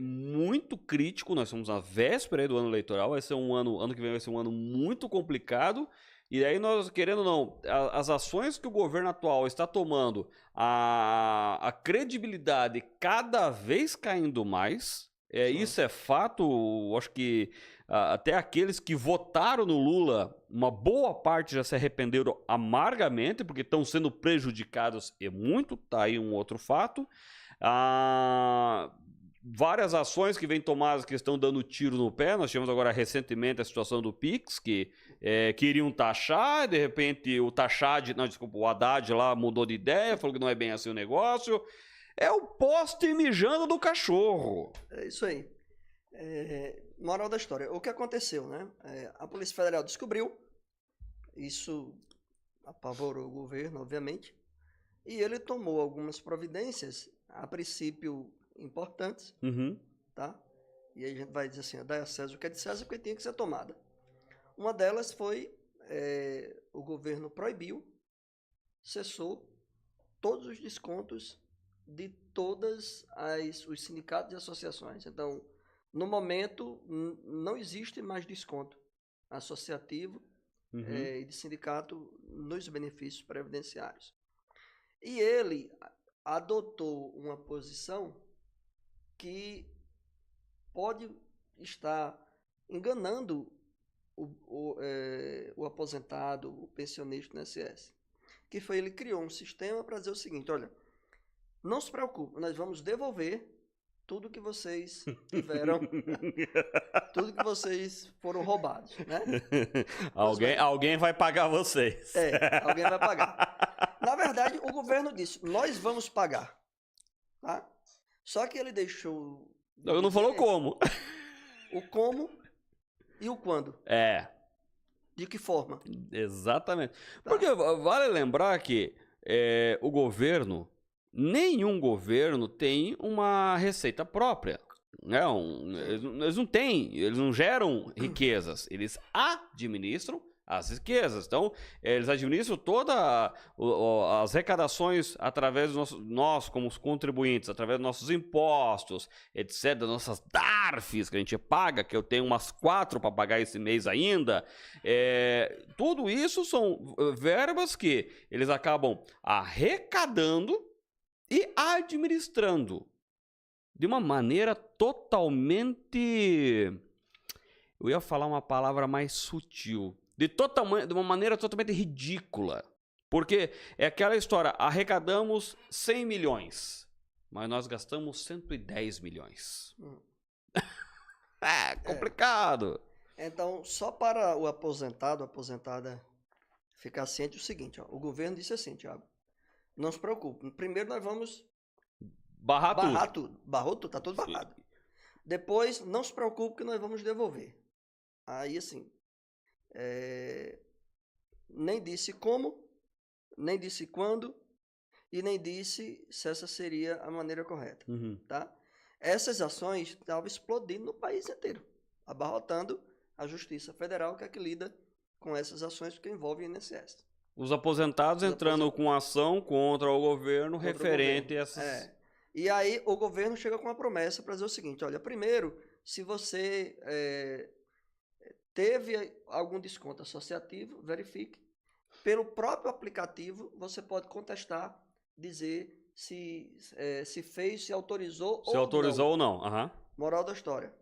muito crítico, nós estamos na véspera aí do ano eleitoral, vai ser ano que vem vai ser um ano muito complicado. E aí nós, querendo ou não, as ações que o governo atual está tomando, a credibilidade cada vez caindo mais, isso é fato. Acho que até aqueles que votaram no Lula, uma boa parte já se arrependeram amargamente, porque estão sendo prejudicados e muito, tá aí um outro fato. Várias ações que vêm tomadas que estão dando tiro no pé. Nós tivemos agora recentemente a situação do Pix, que queriam taxar, e de repente o Haddad lá mudou de ideia, falou que não é bem assim o negócio. É o poste mijando do cachorro. É isso aí. Moral da história. O que aconteceu, né? A Polícia Federal descobriu, isso apavorou o governo, obviamente, e ele tomou algumas providências, a princípio importantes, tá? E aí a gente vai dizer assim, dá a César o que é de César, porque tinha que ser tomada. Uma delas foi, o governo proibiu, cessou todos os descontos de todas os sindicatos e associações. Então, no momento, não existe mais desconto associativo e de sindicato nos benefícios previdenciários. E ele adotou uma posição que pode estar enganando o aposentado, o pensionista do INSS. Que foi, ele criou um sistema para dizer o seguinte, olha, não se preocupe, nós vamos devolver tudo que vocês tiveram, tudo que vocês foram roubados, né? Alguém vai pagar vocês. Alguém vai pagar. Na verdade, o governo disse, nós vamos pagar, tá? Só que ele deixou... Não falou como. O como e o quando. De que forma? Exatamente. Tá. Porque vale lembrar que o governo, nenhum governo tem uma receita própria. Eles não têm, eles não geram riquezas, eles administram as riquezas. Então, eles administram todas as arrecadações através de nós, como os contribuintes, através dos nossos impostos, etc., das nossas DARFs que a gente paga, que eu tenho umas 4 para pagar esse mês ainda. Tudo isso são verbas que eles acabam arrecadando e administrando de uma maneira totalmente... Eu ia falar uma palavra mais sutil. De uma maneira totalmente ridícula. Porque é aquela história, arrecadamos 100 milhões, mas nós gastamos 110 milhões. Complicado. Então, só para o aposentado, a aposentada ficar ciente o seguinte, ó, o governo disse assim, Thiago, não se preocupe, primeiro nós vamos barrar tudo. Barrou tudo, tá tudo barrado. Depois, não se preocupe que nós vamos devolver. Aí, assim, nem disse como, nem disse quando e nem disse se essa seria a maneira correta, tá? Essas ações estavam explodindo no país inteiro, abarrotando a Justiça Federal, que é que lida com essas ações que envolvem o INSS. Os aposentados entrando com ação contra o governo referente a essas... E aí o governo chega com uma promessa para dizer o seguinte, olha, primeiro, se você teve algum desconto associativo, verifique. Pelo próprio aplicativo, você pode contestar, dizer se fez, se autorizou ou não. Se autorizou ou não. Moral da história.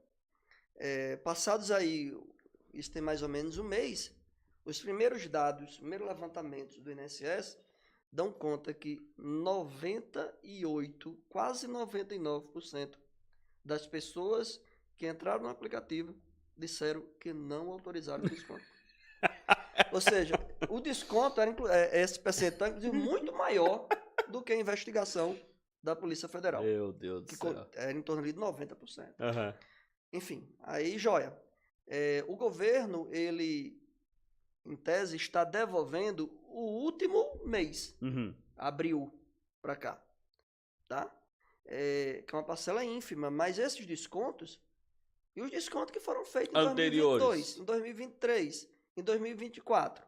Passados aí, isso tem mais ou menos um mês, os primeiros dados, os primeiros levantamentos do INSS dão conta que 98, quase 99% das pessoas que entraram no aplicativo disseram que não autorizaram o desconto. Ou seja, o desconto era esse percentual inclusive, muito maior do que a investigação da Polícia Federal. Meu Deus do céu. Era em torno ali de 90%. Aham. Enfim, aí, joia. O governo, ele, em tese, está devolvendo o último mês, Uhum. abril para cá, tá? Que é uma parcela ínfima, mas esses descontos, e os descontos que foram feitos em Anteriores. 2022, em 2023, em 2024.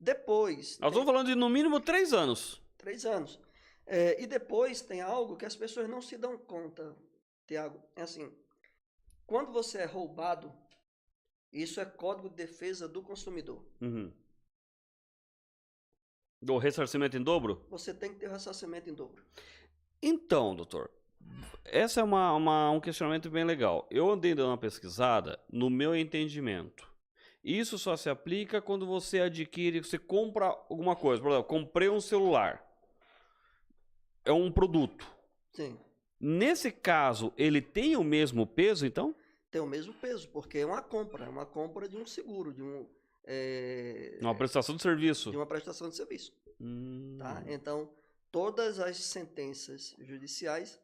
Depois, Nós estamos falando de no mínimo 3 anos. 3 anos. E depois tem algo que as pessoas não se dão conta, Tiago. É assim, quando você é roubado, isso é Código de Defesa do Consumidor. Uhum. Do ressarcimento em dobro? Você tem que ter ressarcimento em dobro. Então, doutor, essa é um questionamento bem legal. Eu andei dando uma pesquisada, no meu entendimento. Isso só se aplica quando você adquire, você compra alguma coisa. Por exemplo, comprei um celular. É um produto. Sim. Nesse caso, ele tem o mesmo peso, então? Tem o mesmo peso, porque é uma compra de um seguro, Uma prestação de serviço. de uma prestação de serviço. Hum. Tá? Então, todas as sentenças judiciais,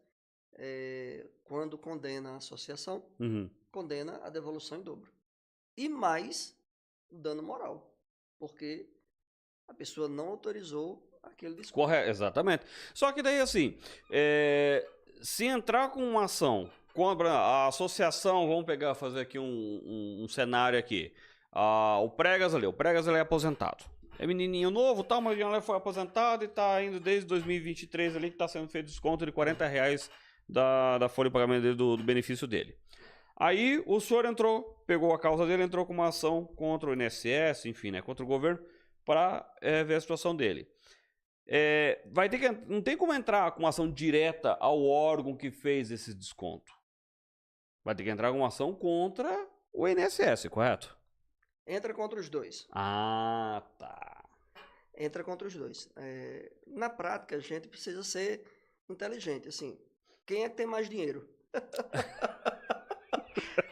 quando condena a associação, Uhum. condena a devolução em dobro. E mais o dano moral, porque a pessoa não autorizou aquele desconto. Correto, exatamente. Só que daí, assim, se entrar com uma ação contra a associação, vamos fazer aqui um cenário aqui. O Pregas ali é aposentado. É menininho novo, tal, mas já foi aposentado e está indo desde 2023 ali que está sendo feito desconto de R$40 da folha de pagamento dele, do benefício dele. Aí o senhor pegou a causa dele, entrou com uma ação contra o INSS, enfim, né, contra o governo, para ver a situação dele. Não tem como entrar com uma ação direta ao órgão que fez esse desconto. Vai ter que entrar com uma ação contra o INSS, correto? Entra contra os dois. Ah, tá. Entra contra os dois. Na prática, a gente precisa ser inteligente. Assim, quem é que tem mais dinheiro?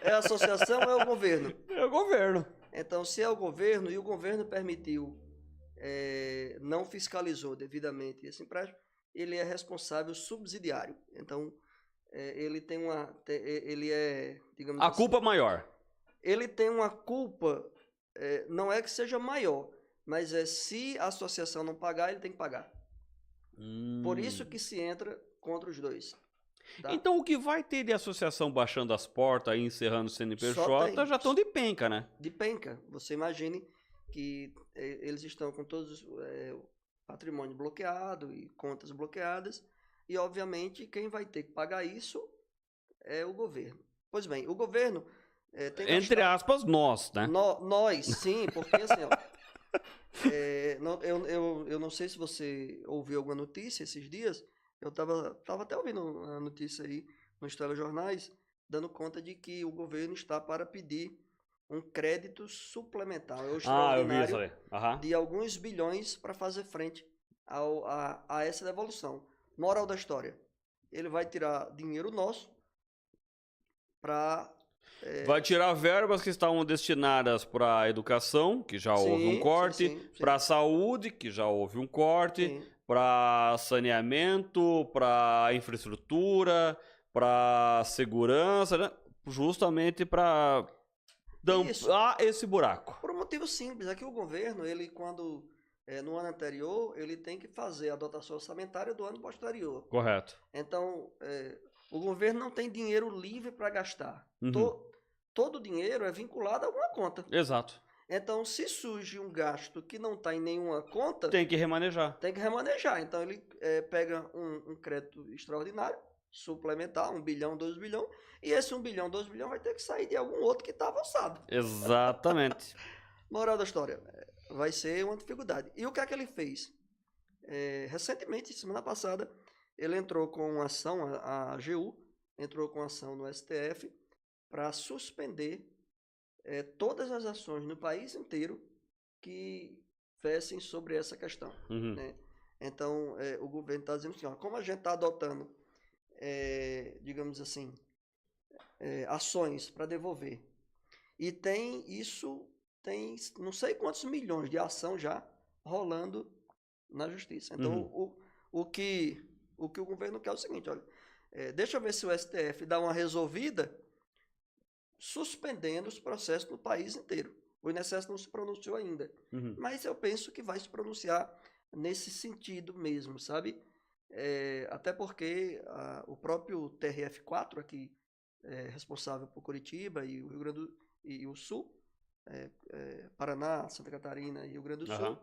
É a associação ou é o governo? É o governo. Então, se é o governo e o governo permitiu, não fiscalizou devidamente esse empréstimo, ele é responsável subsidiário. Então, ele tem ele é, digamos A assim, culpa maior. ele tem uma culpa, não é que seja maior, mas se a associação não pagar, ele tem que pagar. Por isso que se entra contra os dois. Tá? Então o que vai ter de associação baixando as portas e encerrando o CNPJ já estão de penca, né? De penca. Você imagine que eles estão com todos o patrimônio bloqueado e contas bloqueadas e, obviamente, quem vai ter que pagar isso é o governo. Pois bem, o governo tem que Entre aspas, nós, né? Nós, sim, porque assim, ó, eu não sei se você ouviu alguma notícia esses dias, eu tava até ouvindo a notícia aí nos telejornais, dando conta de que o governo está para pedir um crédito suplementar, Eu vi isso extraordinário, aí. Aham. de alguns bilhões para fazer frente a essa devolução. Moral da história, ele vai tirar dinheiro nosso para... Vai tirar verbas que estavam destinadas para a educação, que já houve um corte, sim. para a saúde, que já houve um corte, Sim. para saneamento, para infraestrutura, para segurança, né? Justamente para tampar esse buraco. Por um motivo simples, é que o governo, ele quando, no ano anterior, ele tem que fazer a dotação orçamentária do ano posterior. Correto. Então, o governo não tem dinheiro livre para gastar. Uhum. Todo o dinheiro é vinculado a alguma conta. Exato. Então, se surge um gasto que não está em nenhuma conta, Tem que remanejar. tem que remanejar. Então, ele pega um crédito extraordinário, suplementar, 1 bilhão, 2 bilhões, e esse 1 bilhão, 2 bilhões vai ter que sair de algum outro que está avançado. Exatamente. Moral da história, vai ser uma dificuldade. E o que é que ele fez? Recentemente, semana passada, ele entrou com uma ação, a AGU, entrou com ação no STF, para suspender todas as ações no país inteiro que versem sobre essa questão. Uhum. Né? Então, o governo está dizendo assim, ó, como a gente está adotando, digamos assim, ações para devolver, e tem não sei quantos milhões de ação já rolando na justiça. Então, o que o governo quer é o seguinte, olha, deixa eu ver se o STF dá uma resolvida suspendendo os processos no país inteiro. O INSS não se pronunciou ainda, mas eu penso que vai se pronunciar nesse sentido mesmo, sabe? Até porque o próprio TRF4 aqui, responsável por Curitiba e o Rio Grande e o Sul, Paraná, Santa Catarina e Rio Grande do Sul,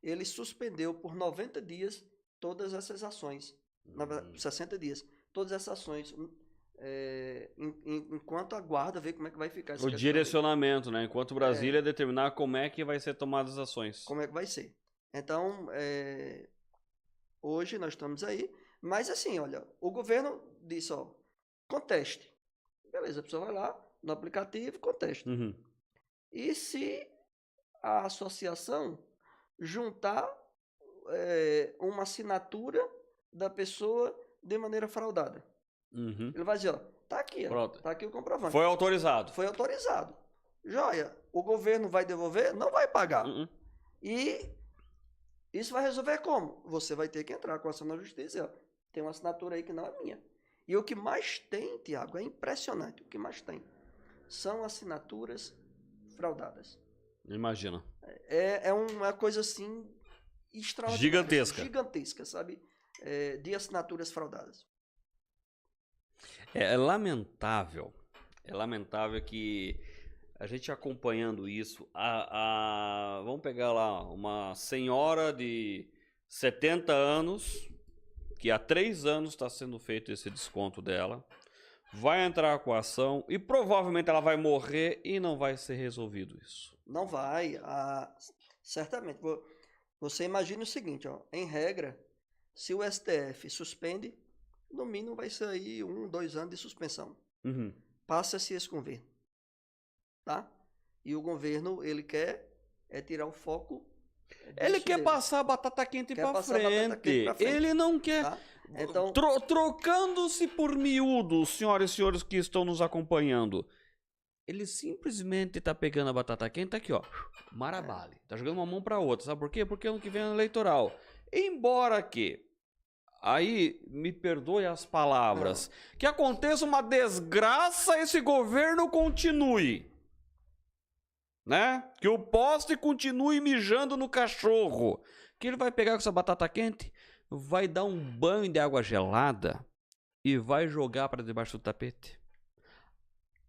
ele suspendeu por 90 dias todas essas ações, 60 dias, todas essas ações, enquanto aguarda ver como é que vai ficar essa O questão direcionamento, né? Enquanto Brasília determinar como é que vai ser tomadas as ações. como é que vai ser. Então, hoje nós estamos aí, mas assim, olha, o governo disse, ó, conteste. Beleza, a pessoa vai lá no aplicativo e contesta. E se a associação juntar uma assinatura da pessoa de maneira fraudada? Ele vai dizer, ó, tá aqui, ó, tá aqui o comprovante. Foi autorizado. Foi autorizado. Joia, o governo vai devolver? Não vai pagar. E isso vai resolver como? Você vai ter que entrar com a ação na justiça e dizer, ó, tem uma assinatura aí que não é minha. E o que mais tem, Tiago, é impressionante, o que mais tem são assinaturas fraudadas. Imagina. É uma coisa assim extraordinária. Gigantesca, sabe? De assinaturas fraudadas. É lamentável que a gente acompanhando isso, vamos pegar lá uma senhora de 70 anos, que há 3 anos está sendo feito esse desconto dela, vai entrar com a ação e provavelmente ela vai morrer e não vai ser resolvido isso. Não vai, certamente. Você imagina o seguinte, ó, em regra, se o STF suspende, no mínimo vai ser aí 1, 2 anos de suspensão. Passa-se esse governo, tá? E o governo, ele quer tirar o foco. Ele quer passar a batata quente para frente. Ele não quer. Tá? Então, trocando-se por miúdos, senhoras e senhores que estão nos acompanhando, ele simplesmente tá pegando a batata quente, tá aqui, ó, marabale. Tá jogando uma mão para outra. Sabe por quê? Porque ano que vem é ano eleitoral. Embora que, aí, me perdoe as palavras, que aconteça uma desgraça, esse governo continue. Né? Que o poste continue mijando no cachorro. Que ele vai pegar com essa batata quente, vai dar um banho de água gelada e vai jogar para debaixo do tapete.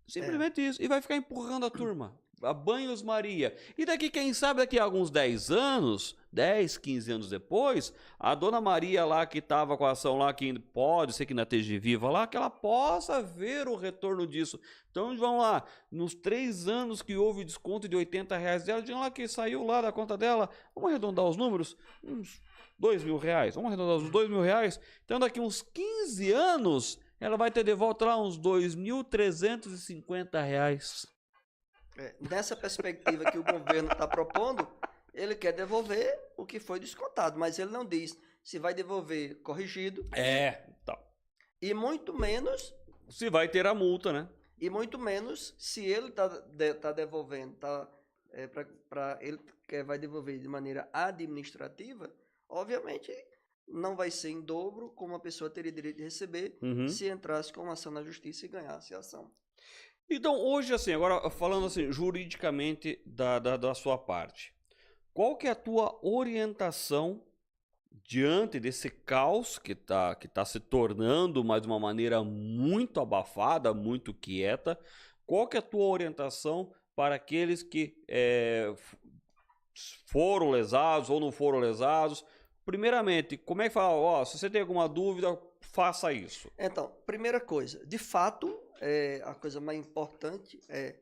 Simplesmente isso. E vai ficar empurrando a turma. A banhos-maria. E daqui, quem sabe, daqui a alguns 10 anos, 10, 15 anos depois, a dona Maria lá que estava com a ação lá, que pode ser que ainda esteja viva lá, que ela possa ver o retorno disso. Então, vamos lá, nos 3 anos que houve desconto de R$80 dela, de lá que saiu lá da conta dela, vamos arredondar os números, uns R$2.000. Vamos arredondar os R$2.000. Então, daqui uns 15 anos, ela vai ter de volta lá uns R$2.350. Nessa perspectiva que o governo está propondo, ele quer devolver o que foi descontado, mas ele não diz se vai devolver corrigido. Tá. E muito menos se vai ter a multa, né? E muito menos se ele tá devolvendo, ele vai devolver de maneira administrativa, obviamente não vai ser em dobro como a pessoa teria direito de receber se entrasse com uma ação na justiça e ganhasse a ação. Então, hoje, assim, agora falando assim, juridicamente da sua parte, qual que é a tua orientação diante desse caos que tá se tornando, mas de uma maneira muito abafada, muito quieta? Qual que é a tua orientação para aqueles que foram lesados ou não foram lesados? Primeiramente, como é que fala? Se você tem alguma dúvida, faça isso. Então, primeira coisa, de fato, a coisa mais importante é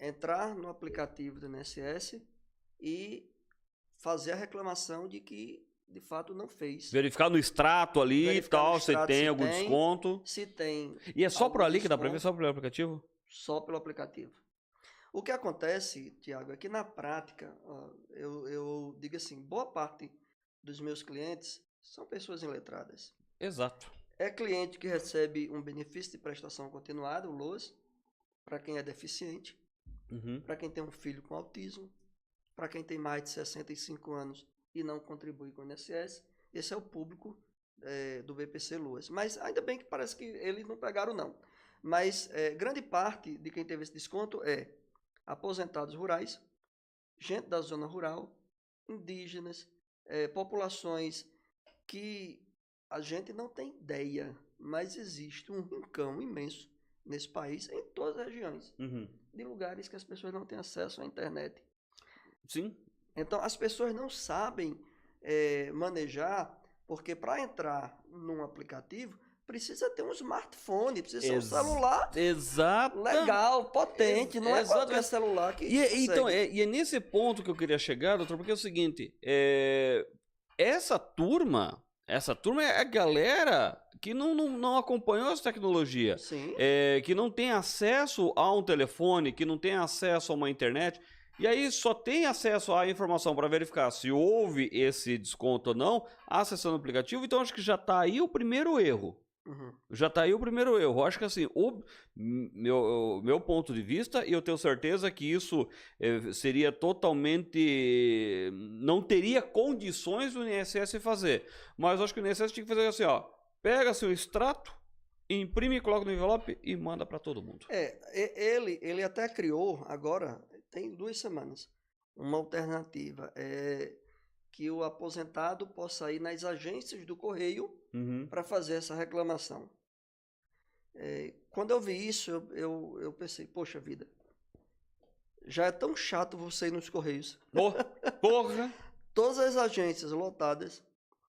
entrar no aplicativo do INSS e fazer a reclamação de que, de fato, não fez. Verificar no extrato ali e tal, se tem algum desconto. Se tem. E é só por ali que dá para ver? Só pelo aplicativo? só pelo aplicativo. O que acontece, Tiago, é que na prática, ó, eu digo assim, boa parte dos meus clientes são pessoas iletradas. Exato. É cliente que recebe um benefício de prestação continuada, o LOAS, para quem é deficiente, Uhum. para quem tem um filho com autismo, para quem tem mais de 65 anos e não contribui com o INSS. Esse é o público do BPC LOAS. Mas ainda bem que parece que eles não pegaram, não. Mas grande parte de quem teve esse desconto é aposentados rurais, gente da zona rural, indígenas, populações que a gente não tem ideia, mas existe um rincão imenso nesse país, em todas as regiões, Uhum. de lugares que as pessoas não têm acesso à internet. Sim. Então, as pessoas não sabem manejar, porque para entrar num aplicativo, precisa ter um smartphone, precisa ser um celular Exato. legal, potente, não é qualquer Exatamente. celular que Então, consegue. é nesse ponto que eu queria chegar, doutor, porque é o seguinte, essa turma é a galera que não acompanhou essa tecnologia, Sim, que não tem acesso a um telefone, que não tem acesso a uma internet, e aí só tem acesso à informação para verificar se houve esse desconto ou não, acessando o aplicativo. Então acho que já está aí o primeiro erro. uhum. Já tá aí o primeiro erro. Eu acho que assim, o meu ponto de vista, e eu tenho certeza que isso seria totalmente. Não teria condições do INSS fazer. Mas eu acho que o INSS tinha que fazer assim, ó. Pega seu extrato, imprime, coloca no envelope e manda para todo mundo. Ele até criou, agora, tem 2 semanas, uma alternativa. Que o aposentado possa ir nas agências do Correio Uhum. para fazer essa reclamação. Quando eu vi isso, eu pensei, poxa vida, já é tão chato você ir nos Correios. Porra! Todas as agências lotadas.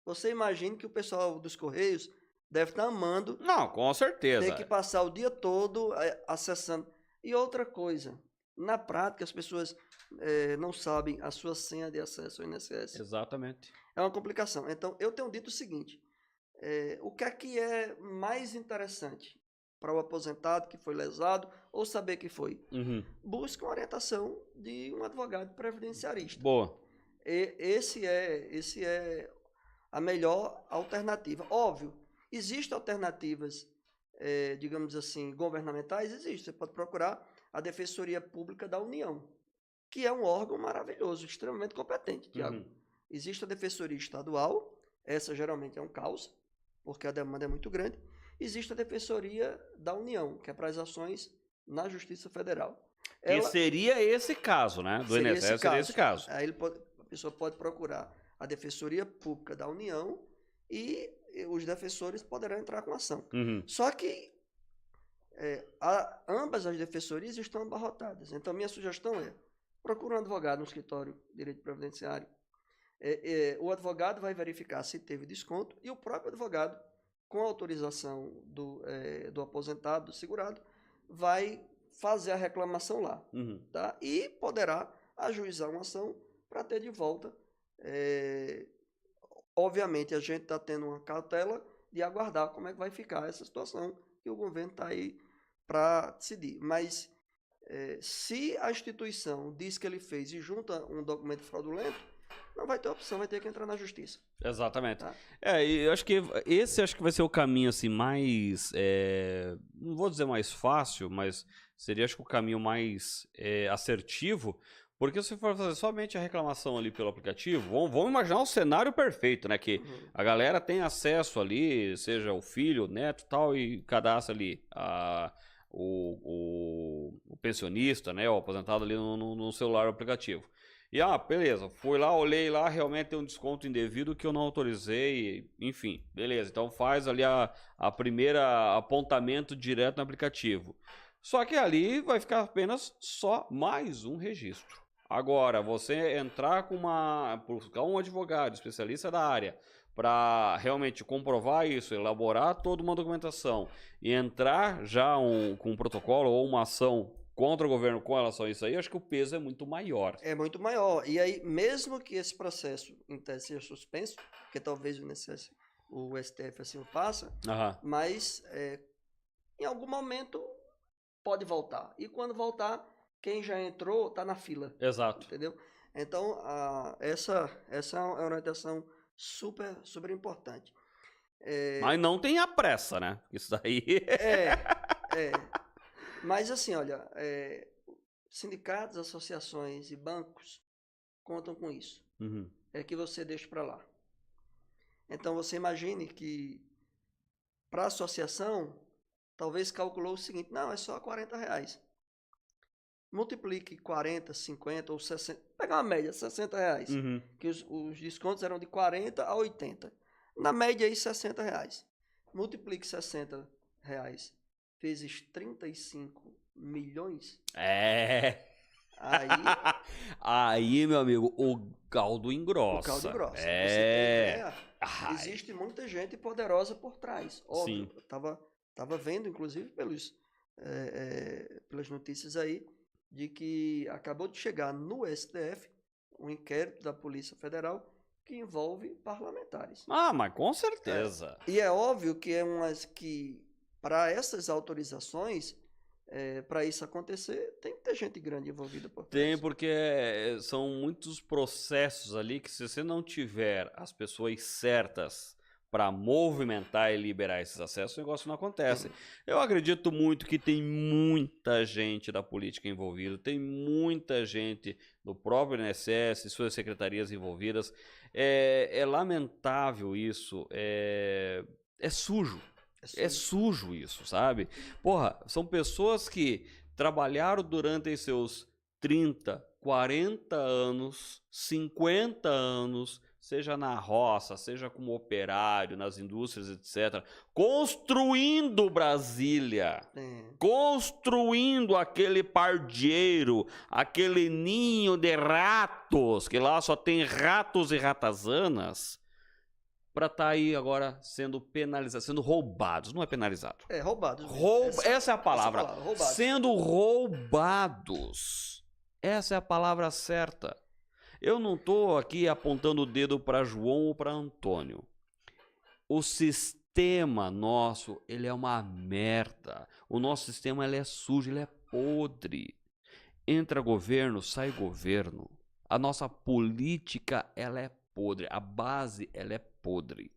Você imagina que o pessoal dos Correios deve estar amando Não, com certeza. ter que passar o dia todo acessando. E outra coisa, na prática as pessoas não sabem a sua senha de acesso ao INSS. Exatamente. É uma complicação. Então, eu tenho dito o seguinte, o que é mais interessante para o aposentado que foi lesado ou saber que foi? Uhum. Busque uma orientação de um advogado previdenciarista. Boa. Esse é a melhor alternativa. Óbvio, existem alternativas, digamos assim, governamentais? Existe. Você pode procurar a Defensoria Pública da União, que é um órgão maravilhoso, extremamente competente, Tiago. Uhum. Existe a Defensoria Estadual, essa geralmente é um caos, porque a demanda é muito grande. Existe a Defensoria da União, que é para as ações na Justiça Federal. Que seria esse caso, né? Do Seria INSS seria esse caso. Aí a pessoa pode procurar a Defensoria Pública da União e os defensores poderão entrar com ação. Uhum. Só que ambas as defensorias estão abarrotadas. Então, minha sugestão é, procure um advogado no escritório de direito previdenciário. O advogado vai verificar se teve desconto e o próprio advogado, com a autorização do aposentado, do segurado, vai fazer a reclamação lá. Uhum. Tá? E poderá ajuizar uma ação para ter de volta. Obviamente, a gente está tendo uma cautela de aguardar como é que vai ficar essa situação que o governo está aí para decidir. Mas se a instituição diz que ele fez e junta um documento fraudulento, não vai ter opção, vai ter que entrar na justiça. Exatamente. Tá? E eu acho que esse vai ser o caminho assim mais, não vou dizer mais fácil, mas seria acho que o caminho mais assertivo, porque se for fazer somente a reclamação ali pelo aplicativo, vamos imaginar um cenário perfeito, né, que a galera tem acesso ali, seja o filho, o neto, tal, e cadastra ali o pensionista, né, o aposentado ali no celular aplicativo. E, beleza, fui lá, olhei lá, realmente tem um desconto indevido que eu não autorizei, enfim, beleza. Então faz ali a primeira apontamento direto no aplicativo. Só que ali vai ficar apenas só mais um registro. Agora, você entrar buscar um advogado, especialista da área, para realmente comprovar isso, elaborar toda uma documentação e entrar já com um protocolo ou uma ação contra o governo com relação a isso aí, acho que o peso é muito maior. É muito maior. E aí, mesmo que esse processo em tese seja suspenso, porque talvez o STF assim o faça, mas em algum momento pode voltar. E quando voltar, quem já entrou está na fila. Exato. Entendeu? Então, essa é uma orientação super, super importante. Mas não tenha pressa, né? Isso daí. Mas assim, olha, sindicatos, associações e bancos contam com isso. Uhum. É que você deixa para lá. Então, você imagine que para a associação, talvez calculou o seguinte, não, é só R$40. Multiplique 40, 50 ou 60, pegar uma média, R$60, Uhum. que os descontos eram de 40 a 80. Na média aí, R$60. Multiplique R$60 vezes 35 milhões. Aí, Aí, meu amigo, o caldo engrossa. o caldo grosso. Você tem ideia? Existe muita gente poderosa por trás. Óbvio. Sim. Eu tava vendo, inclusive, pelas notícias aí, de que acabou de chegar no STF um inquérito da Polícia Federal que envolve parlamentares. Mas com certeza. E é óbvio que para essas autorizações, para isso acontecer, tem que ter gente grande envolvida por trás. Tem, porque são muitos processos ali que, se você não tiver as pessoas certas para movimentar e liberar esses acessos, o negócio não acontece. Eu acredito muito que tem muita gente da política envolvida, tem muita gente do próprio INSS, suas secretarias envolvidas. É lamentável isso, é sujo. É sujo isso, sabe? Porra, são pessoas que trabalharam durante seus 30, 40 anos, 50 anos, seja na roça, seja como operário, nas indústrias, etc., construindo Brasília, construindo aquele pardieiro, aquele ninho de ratos, que lá só tem ratos e ratazanas, para estar aí agora sendo penalizados, sendo roubados. Não é penalizado. Roubados. Essa é a palavra. Roubados. Sendo roubados. Essa é a palavra certa. Eu não estou aqui apontando o dedo para João ou para Antônio. O sistema nosso, ele é uma merda. O nosso sistema, ele é sujo, ele é podre. Entra governo, sai governo. A nossa política, ela é podre. A base, ela é podre.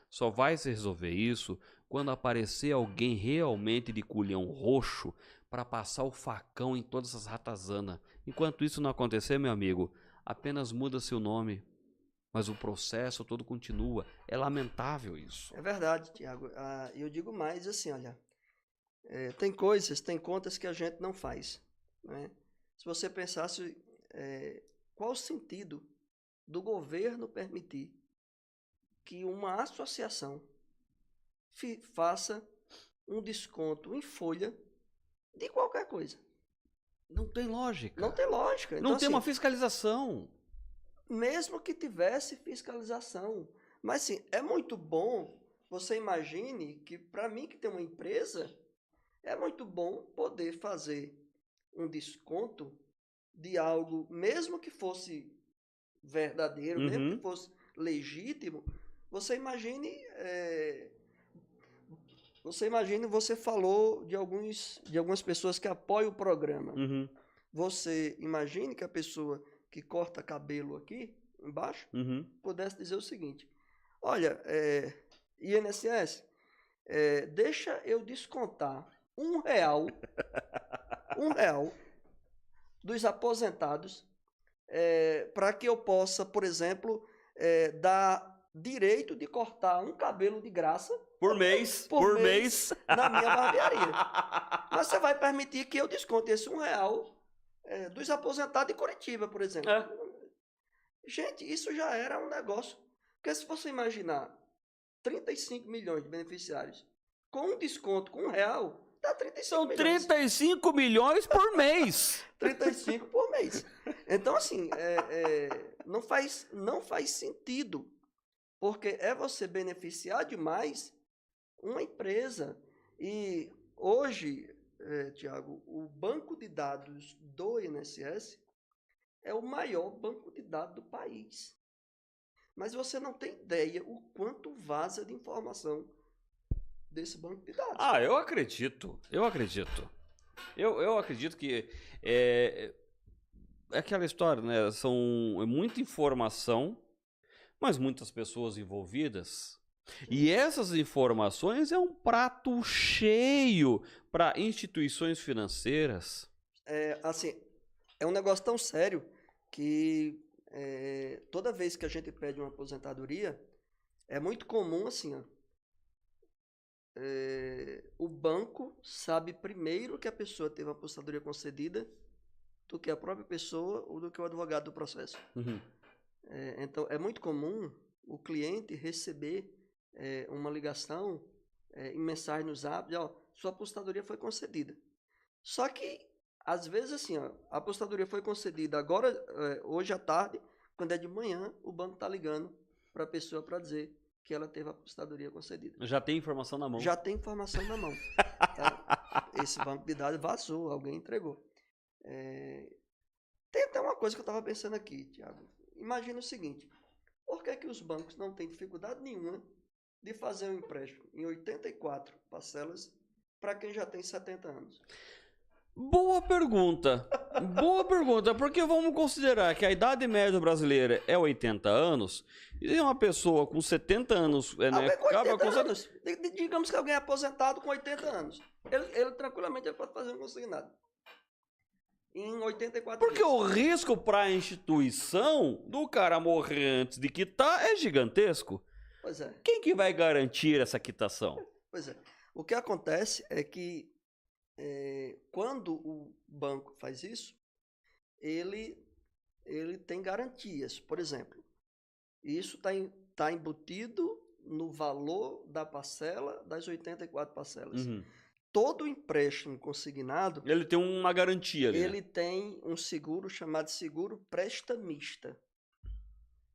Só vai se resolver isso quando aparecer alguém realmente de culhão roxo para passar o facão em todas essas ratazanas. Enquanto isso não acontecer, meu amigo, apenas muda seu nome, mas o processo todo continua. É lamentável isso. É verdade, Tiago. Eu digo mais assim, olha, tem contas que a gente não faz, né? Se você pensasse qual o sentido do governo permitir que uma associação faça um desconto em folha de qualquer coisa. Não tem lógica. Não tem lógica. Não Então, tem assim, uma fiscalização. mesmo que tivesse fiscalização. Mas, assim, é muito bom, você imagine que, para mim que tem uma empresa, é muito bom poder fazer um desconto de algo, mesmo que fosse verdadeiro, mesmo que fosse legítimo. Você imagine, você falou de algumas pessoas que apoiam o programa. Você imagine que a pessoa que corta cabelo aqui embaixo pudesse dizer o seguinte: olha, INSS, deixa eu descontar R$1 dos aposentados para que eu possa, por exemplo, dar direito de cortar um cabelo de graça por mês na minha barbearia. Mas você vai permitir que eu desconte esse R$1 dos aposentados de Curitiba, por exemplo. Gente, isso já era um negócio. Porque se você imaginar 35 milhões de beneficiários com um desconto com R$1, dá 35 milhões. 35 milhões por mês. 35 por mês. Então, assim, não faz sentido. Porque é você beneficiar demais uma empresa. E hoje, Tiago, o banco de dados do INSS é o maior banco de dados do país. Mas você não tem ideia o quanto vaza de informação desse banco de dados. Eu acredito. Eu acredito que é aquela história, né? É muita informação, mas muitas pessoas envolvidas. E essas informações é um prato cheio para instituições financeiras. Assim, é um negócio tão sério que toda vez que a gente pede uma aposentadoria, é muito comum assim, ó, o banco sabe primeiro que a pessoa teve uma aposentadoria concedida do que a própria pessoa ou do que o advogado do processo. Uhum. Então, é muito comum o cliente receber uma ligação em mensagem no Zap, ó, sua aposentadoria foi concedida. Só que, às vezes, assim, ó, a aposentadoria foi concedida agora, hoje à tarde, quando é de manhã, o banco está ligando para a pessoa para dizer que ela teve a aposentadoria concedida. Já tem informação na mão. Já tem informação na mão. Tá? Esse banco de dados vazou, alguém entregou. Tem até uma coisa que eu estava pensando aqui, Thiago. Imagina o seguinte, por que os bancos não têm dificuldade nenhuma de fazer um empréstimo em 84 parcelas para quem já tem 70 anos? Boa pergunta. Boa pergunta, porque vamos considerar que a idade média brasileira é 80 anos, e uma pessoa com 70 anos... Alguém com 80 anos. Digamos que alguém é aposentado com 80 anos. Ele tranquilamente pode fazer um consignado. Em 84 Porque dias. o risco para a instituição do cara morrer antes de quitar é gigantesco. Pois é. Quem que vai garantir essa quitação? Pois é. O que acontece é que quando o banco faz isso, ele tem garantias. Por exemplo, isso está embutido no valor da parcela das 84 parcelas. Uhum. Todo empréstimo consignado, Ele tem uma garantia ali. ele tem um seguro chamado seguro prestamista,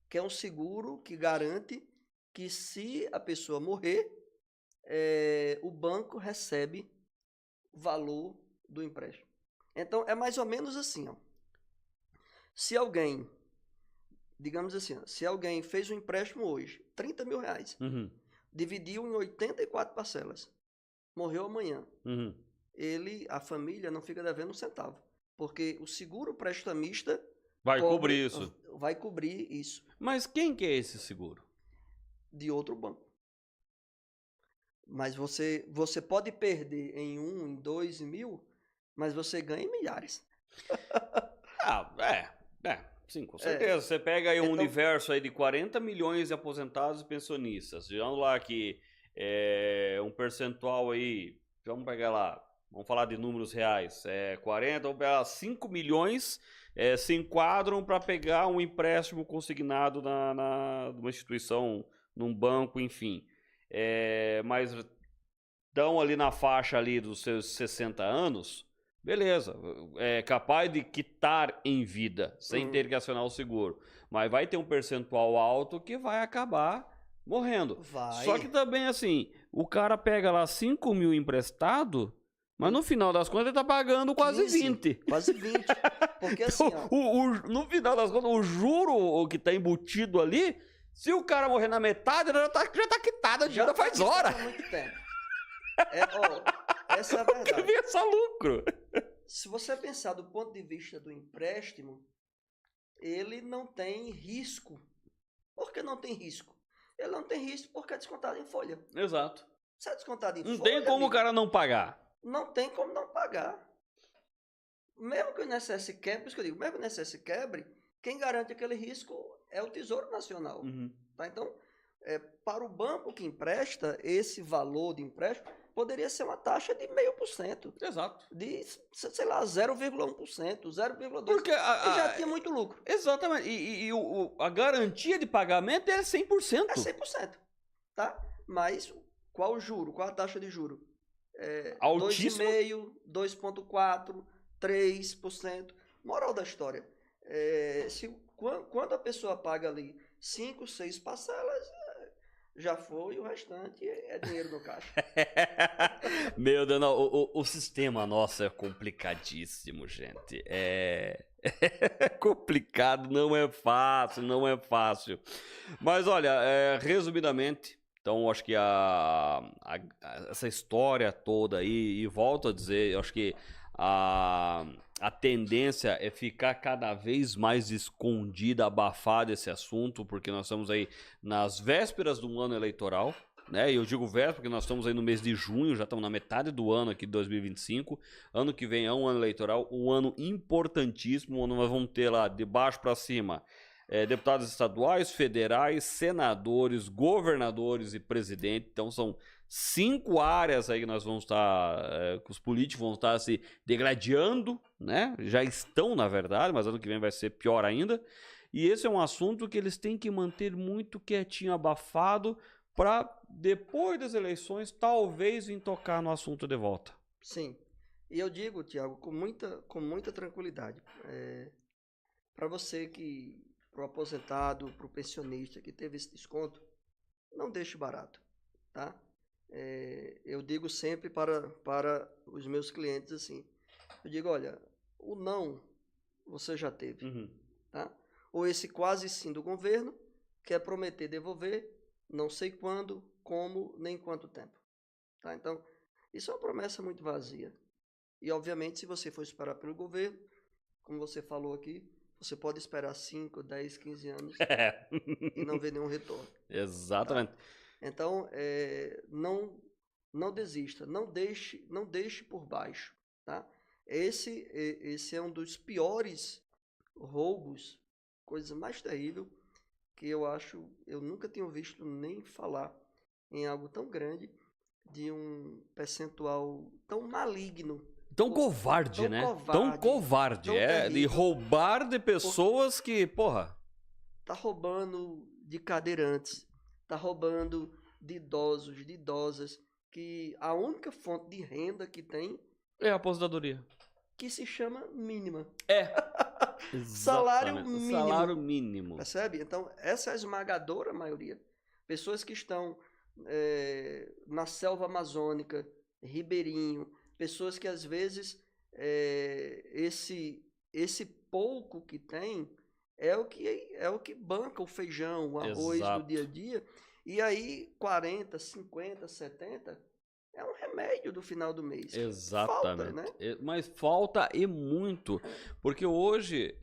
que é um seguro que garante que se a pessoa morrer, o banco recebe o valor do empréstimo. Então, é mais ou menos assim, ó. Se alguém, digamos assim, ó, se alguém fez um empréstimo hoje, 30 mil reais, Uhum. dividiu em 84 parcelas, morreu amanhã, Uhum. a família não fica devendo um centavo, porque o seguro prestamista Vai cobrir isso. vai cobrir isso Mas quem que é esse seguro? de outro banco. Mas você pode perder em 2 mil, mas você ganha em milhares. Sim, com certeza. Você pega aí um Então- universo aí de 40 milhões de aposentados e pensionistas. Digamos lá que um percentual aí, vamos pegar lá, vamos falar de números reais, 40, vamos pegar 5 milhões se enquadram para pegar um empréstimo consignado numa instituição, num banco, enfim. Mas estão ali na faixa ali dos seus 60 anos, beleza, é capaz de quitar em vida, sem ter que acionar o seguro. Mas vai ter um percentual alto que vai acabar morrendo. Vai. Só que também, assim, o cara pega lá 5 mil emprestado, mas no final das contas ele tá pagando quase 15, 20. Quase 20. Porque assim, Então, ó, no final das contas, o juro que tá embutido ali, se o cara morrer na metade, já tá quitado a dívida faz tá hora. há muito tempo. Essa é a Que verdade. vem só lucro. Se você pensar do ponto de vista do empréstimo, ele não tem risco. Por que não tem risco? Ele não tem risco porque é descontado em folha. Exato. Se é descontado em Não folha, tem como o amigo, cara não pagar. não tem como não pagar. Mesmo que o INSS quebre, por isso que eu digo, mesmo que o INSS quebre, quem garante aquele risco é o Tesouro Nacional. Tá? Então, para o banco que empresta, esse valor de empréstimo poderia ser uma taxa de 0,5%, Exato. de, sei lá, 0,1%, 0,2%. Porque E já tinha muito lucro. Exatamente. E a garantia de pagamento é 100%. É 100%. Tá? Mas qual o juro? Qual a taxa de juro? Altíssimo. 2,5%, 2,4%, 3%. Moral da história. Quando a pessoa paga ali 5, 6 parcelas, já foi, o restante é dinheiro no caixa. Meu Deus, não, o sistema nosso é complicadíssimo, gente. É complicado, não é fácil, não é fácil. Mas olha, resumidamente, Então, eu acho que essa história toda aí, e volto a dizer, eu acho que a tendência é ficar cada vez mais escondida, abafada esse assunto, porque nós estamos aí nas vésperas do ano eleitoral, né? E eu digo véspera porque nós estamos aí no mês de junho, já estamos na metade do ano aqui de 2025. Ano que vem é um ano eleitoral, um ano importantíssimo, onde nós vamos ter lá de baixo para cima deputados estaduais, federais, senadores, governadores e presidente. Então são 5 áreas aí que nós vamos estar, que os políticos vão estar se degradando, né? Já estão, na verdade, mas ano que vem vai ser pior ainda. E esse é um assunto que eles têm que manter muito quietinho, abafado, para depois das eleições talvez vir tocar no assunto de volta. Sim. E eu digo, Tiago, com muita tranquilidade, para você para o aposentado, para o pensionista que teve esse desconto, não deixe barato, tá? Eu digo sempre para os meus clientes assim, eu digo, olha, o não você já teve, tá? Ou esse quase sim do governo, quer prometer devolver, não sei quando, como, nem quanto tempo, tá? Então, isso é uma promessa muito vazia. E, obviamente, se você for esperar pelo governo, como você falou aqui, você pode esperar 5, 10, 15 anos e não ver nenhum retorno. Exatamente. Tá? Então, não desista, não deixe por baixo, tá? Esse é um dos piores roubos, coisa mais terrível, que eu nunca tinha visto nem falar em algo tão grande, de um percentual tão maligno. Tão covarde, tão né? Covarde, tão covarde, tão de terrível. roubar de pessoas que, porra... Tá roubando de cadeirantes, tá roubando de idosos, de idosas, que a única fonte de renda que tem É a aposentadoria. que se chama mínima. Salário mínimo. Salário mínimo. Percebe? Então, essa é a esmagadora maioria. Pessoas que estão na selva amazônica, ribeirinho, pessoas que às vezes esse pouco que tem é o que banca o feijão, o arroz Exato. do dia a dia. E aí 40, 50, 70 é um remédio do final do mês. Exatamente. Falta, né? Mas falta e muito. Porque hoje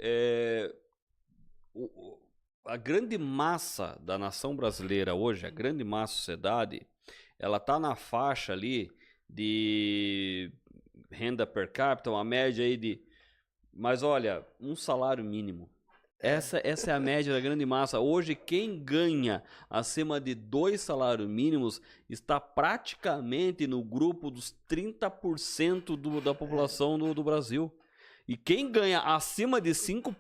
a grande massa da nação brasileira hoje, a grande massa da sociedade, ela tá na faixa ali de renda per capita, uma média aí de... Mas olha, um salário mínimo. Essa é a média da grande massa. Hoje, quem ganha acima de 2 salários mínimos está praticamente no grupo dos 30% da população do Brasil. E quem ganha acima de 5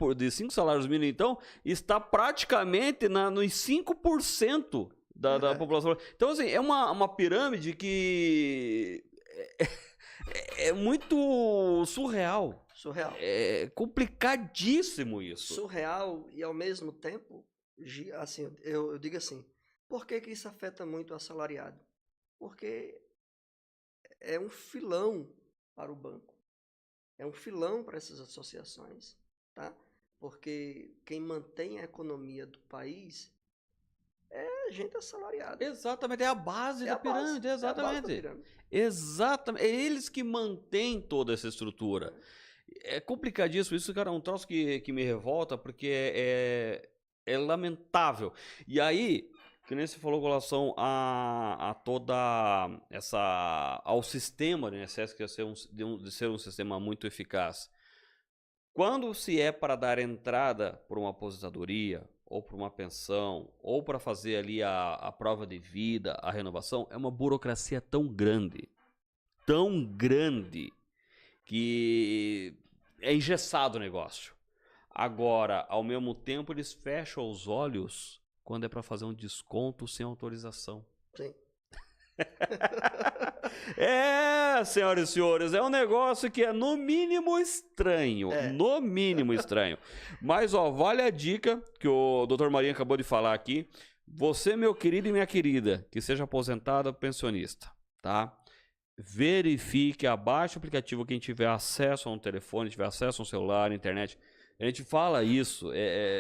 salários mínimos, então, está praticamente nos 5% da população. Então, assim, é uma pirâmide que é muito surreal. Surreal. É complicadíssimo isso. Surreal e, ao mesmo tempo, assim, eu digo assim, por que isso afeta muito o assalariado? Porque é um filão para o banco. É um filão para essas associações, tá? Porque quem mantém a economia do país é gente assalariada. Exatamente, é a base da pirâmide, exatamente. Exatamente, é eles que mantêm toda essa estrutura. É complicadíssimo, isso, cara, é um troço que me revolta, porque é lamentável. E aí, que nem você falou com relação a toda ao sistema do INSS, que é de ser um sistema muito eficaz. Quando se é para dar entrada por uma aposentadoria, ou para uma pensão, ou para fazer ali a prova de vida, a renovação, é uma burocracia tão grande, que é engessado o negócio. Agora, ao mesmo tempo, eles fecham os olhos quando é para fazer um desconto sem autorização. Sim. Senhoras e senhores, é um negócio que é no mínimo estranho. No mínimo estranho. Mas, ó, vale a dica que o Dr. Marinho acabou de falar aqui. Você, meu querido e minha querida, que seja aposentado ou pensionista, tá? Verifique, abaixe o aplicativo quem tiver acesso a um telefone, tiver acesso a um celular, internet. A gente fala isso,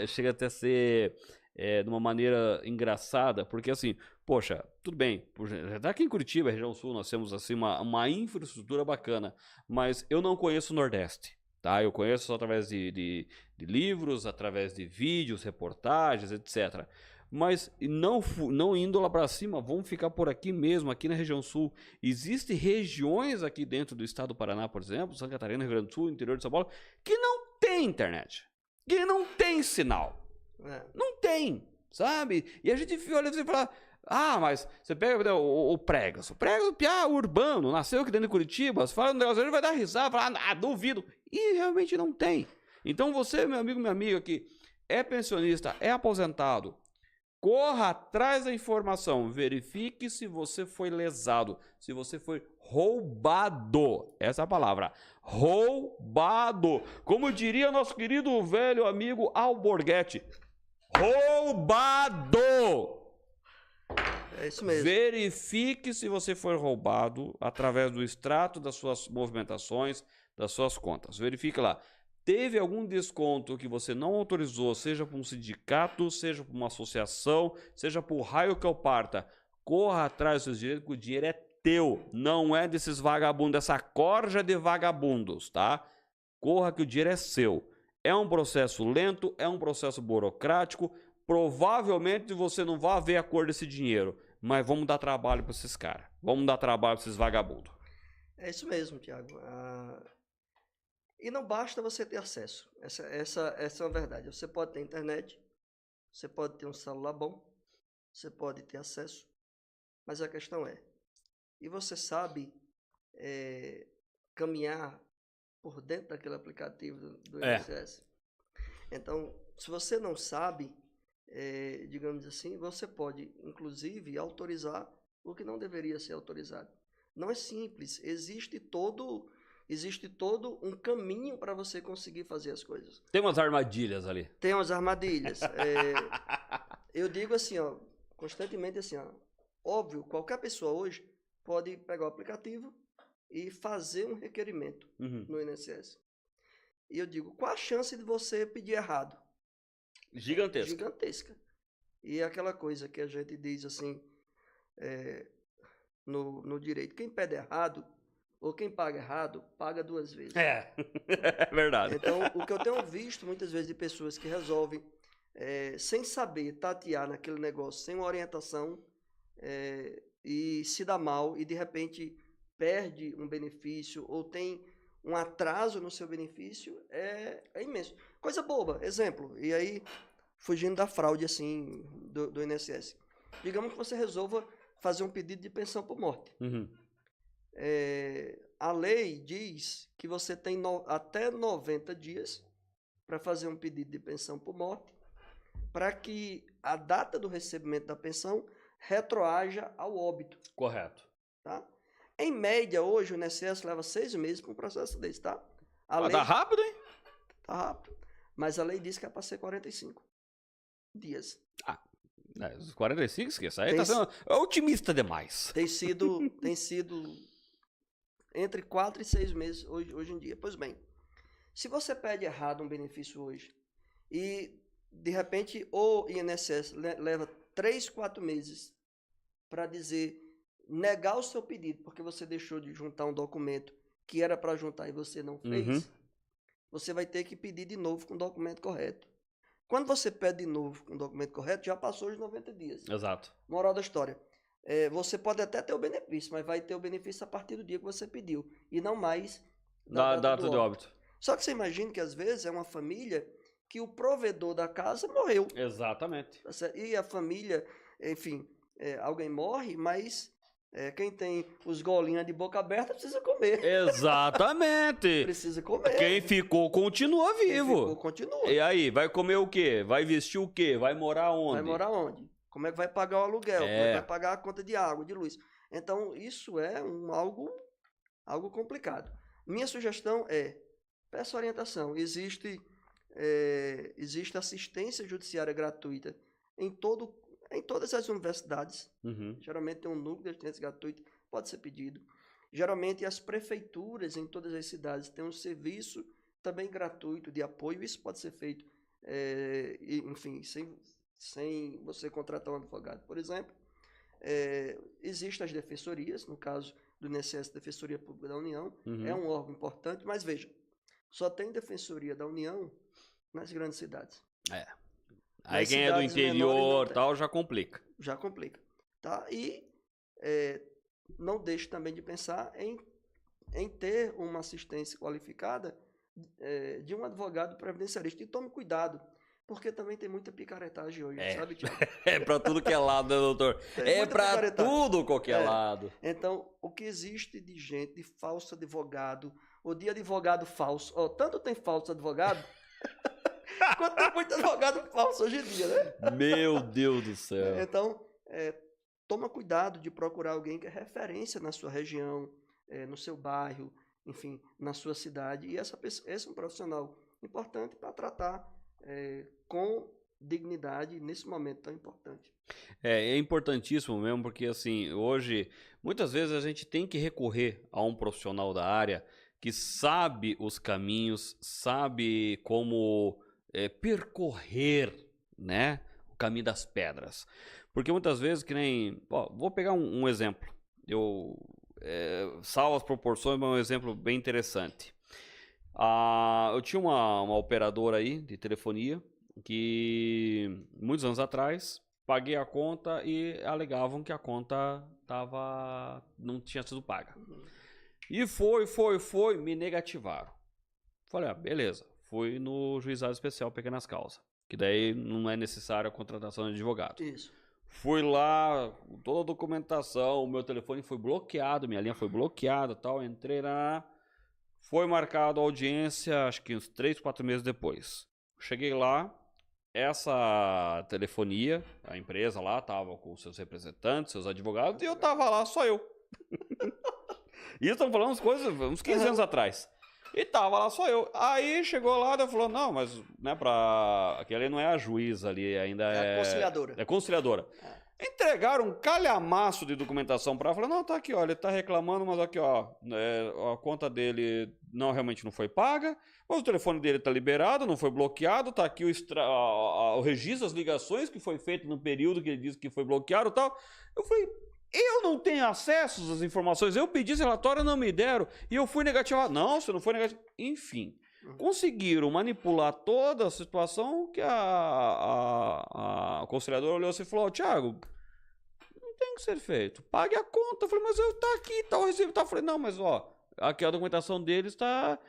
chega até a ser de uma maneira engraçada, porque assim, poxa, tudo bem, até aqui em Curitiba, região sul, nós temos assim uma infraestrutura bacana, mas eu não conheço o Nordeste, tá? Eu conheço só através de livros, através de vídeos, reportagens, etc. Mas não indo lá para cima, vamos ficar por aqui mesmo, aqui na região sul. Existem regiões aqui dentro do estado do Paraná, por exemplo, Santa Catarina, Rio Grande do Sul, interior de São Paulo, que não tem internet, que não tem sinal. Não tem, sabe? E a gente olha e fala, mas você pega o Pregas. O Pregas, o piá urbano, nasceu aqui dentro de Curitiba, você fala um negócio, ele vai dar risada, fala, duvido. E realmente não tem. Então você, meu amigo, minha amiga, que é pensionista, é aposentado, corra atrás da informação, verifique se você foi lesado, se você foi roubado. Essa é a palavra, roubado. Como diria nosso querido velho amigo Alborguete, roubado! É isso mesmo. Verifique se você foi roubado através do extrato das suas movimentações, das suas contas. Verifique lá. Teve algum desconto que você não autorizou, seja por um sindicato, seja por uma associação, seja por raio que eu parta. Corra atrás dos seus direitos, porque o dinheiro é teu, não é desses vagabundos, dessa corja de vagabundos, tá? Corra que o dinheiro é seu. É um processo lento, é um processo burocrático, provavelmente você não vai ver a cor desse dinheiro, mas vamos dar trabalho para esses caras, vamos dar trabalho para esses vagabundos. É isso mesmo, Tiago. E não basta você ter acesso, essa é uma verdade. Você pode ter internet, você pode ter um celular bom, você pode ter acesso, mas a questão é, e você sabe caminhar por dentro daquele aplicativo do INSS? Então, se você não sabe, digamos assim, você pode, inclusive, autorizar o que não deveria ser autorizado. Não é simples, existe todo um caminho para você conseguir fazer as coisas. Tem umas armadilhas ali. Tem umas armadilhas. Eu digo assim, ó, constantemente assim, ó, óbvio, qualquer pessoa hoje pode pegar o aplicativo e fazer um requerimento no INSS. E eu digo, qual a chance de você pedir errado? Gigantesca. Gigantesca. E aquela coisa que a gente diz assim, no direito, quem pede errado, ou quem paga errado, paga duas vezes. É verdade. Então, o que eu tenho visto muitas vezes de pessoas que resolvem, sem saber tatear naquele negócio, sem uma orientação, e se dá mal, e de repente perde um benefício, ou tem um atraso no seu benefício, é imenso. Coisa boba, exemplo, e aí, fugindo da fraude assim, do INSS. Digamos que você resolva fazer um pedido de pensão por morte. A lei diz que você tem até 90 dias para fazer um pedido de pensão por morte, para que a data do recebimento da pensão retroaja ao óbito. Correto. Tá? Em média, hoje, o INSS leva 6 meses para um processo desse, tá? Tá rápido, hein? Tá rápido. Mas a lei diz que é para ser 45 dias. Os 45, esqueça. Aí tá sendo otimista demais. Tem sido entre 4 e 6 meses hoje em dia. Pois bem, se você pede errado um benefício hoje e, de repente, o INSS leva 3, 4 meses para negar o seu pedido, porque você deixou de juntar um documento que era para juntar e você não fez, você vai ter que pedir de novo com o documento correto. Quando você pede de novo com o documento correto, já passou os 90 dias. Exato. Moral da história. Você pode até ter o benefício, mas vai ter o benefício a partir do dia que você pediu, e não mais da data do óbito. Só que você imagina que às vezes é uma família que o provedor da casa morreu. Exatamente. E a família, enfim, alguém morre, mas quem tem os golinhos de boca aberta precisa comer. Exatamente. Precisa comer. Quem ficou continua vivo. Quem ficou continua. E aí, vai comer o quê? Vai vestir o quê? Vai morar onde? Vai morar onde? Como é que vai pagar o aluguel? Como é que vai pagar a conta de água, de luz? Então, isso é algo complicado. Minha sugestão peça orientação. Existe assistência judiciária gratuita em todas as universidades. Geralmente tem um núcleo de assistência gratuita, pode ser pedido. Geralmente as prefeituras em todas as cidades têm um serviço também gratuito de apoio. Isso pode ser feito, enfim, sem você contratar um advogado, por exemplo. Existem as defensorias, no caso do INSS, Defensoria Pública da União, é um órgão importante, mas veja, só tem Defensoria da União nas grandes cidades. Aí Nas quem é do cidades menores não interior tem. tal já complica. Já complica, tá? E não deixe também de pensar em ter uma assistência qualificada de um advogado previdenciarista. E tome cuidado, porque também tem muita picaretagem hoje, sabe, Tiago? É pra tudo que é lado, né, doutor? Tem É muita pra picaretagem. tudo qualquer É. lado. Então, o que existe de gente, de falso advogado, ou de advogado falso, tanto tem falso advogado, quanto tem muito advogado falso hoje em dia, né? Meu Deus do céu. Então, toma cuidado de procurar alguém que é referência na sua região, no seu bairro, enfim, na sua cidade. E esse é um profissional importante para tratar com dignidade nesse momento tão importante. É importantíssimo mesmo, porque assim, hoje, muitas vezes a gente tem que recorrer a um profissional da área que sabe os caminhos, sabe como percorrer, né, o caminho das pedras. Porque muitas vezes, que nem... vou pegar um exemplo. Salvo as proporções, mas é um exemplo bem interessante. Eu tinha uma operadora aí de telefonia que, muitos anos atrás, paguei a conta e alegavam que a conta não tinha sido paga. E foi, me negativaram. Falei, beleza. Fui no Juizado Especial Pequenas Causas, que daí não é necessária a contratação de advogado. Isso. Fui lá, toda a documentação, o meu telefone foi bloqueado, minha linha foi bloqueada, tal, entrei lá, foi marcado a audiência, acho que uns 3, 4 meses depois. Cheguei lá, essa telefonia, a empresa lá, tava com seus representantes, seus advogados, e eu tava lá, só eu. E estamos falando umas coisas, uns 15 anos atrás. E tava lá só eu. Aí chegou lá e falou, não, mas né, aquele não é a juíza ali, ainda É a conciliadora. É conciliadora. Entregaram um calhamaço de documentação para ela. Falou, não, tá aqui, ó, ele tá reclamando, mas aqui, ó, a conta dele realmente não foi paga, mas o telefone dele tá liberado, não foi bloqueado, tá aqui o registro das ligações que foi feito no período que ele disse que foi bloqueado e tal. Eu falei... Eu não tenho acesso às informações. Eu pedi esse relatório, não me deram. E eu fui negativado. Não, você não foi negativado. Enfim, conseguiram manipular toda a situação que a conciliadora olhou assim e falou, Tiago, não tem que ser feito. Pague a conta. Eu falei, mas eu tá aqui, tá o recibo. Tá. Eu falei, não, mas aqui a documentação deles está...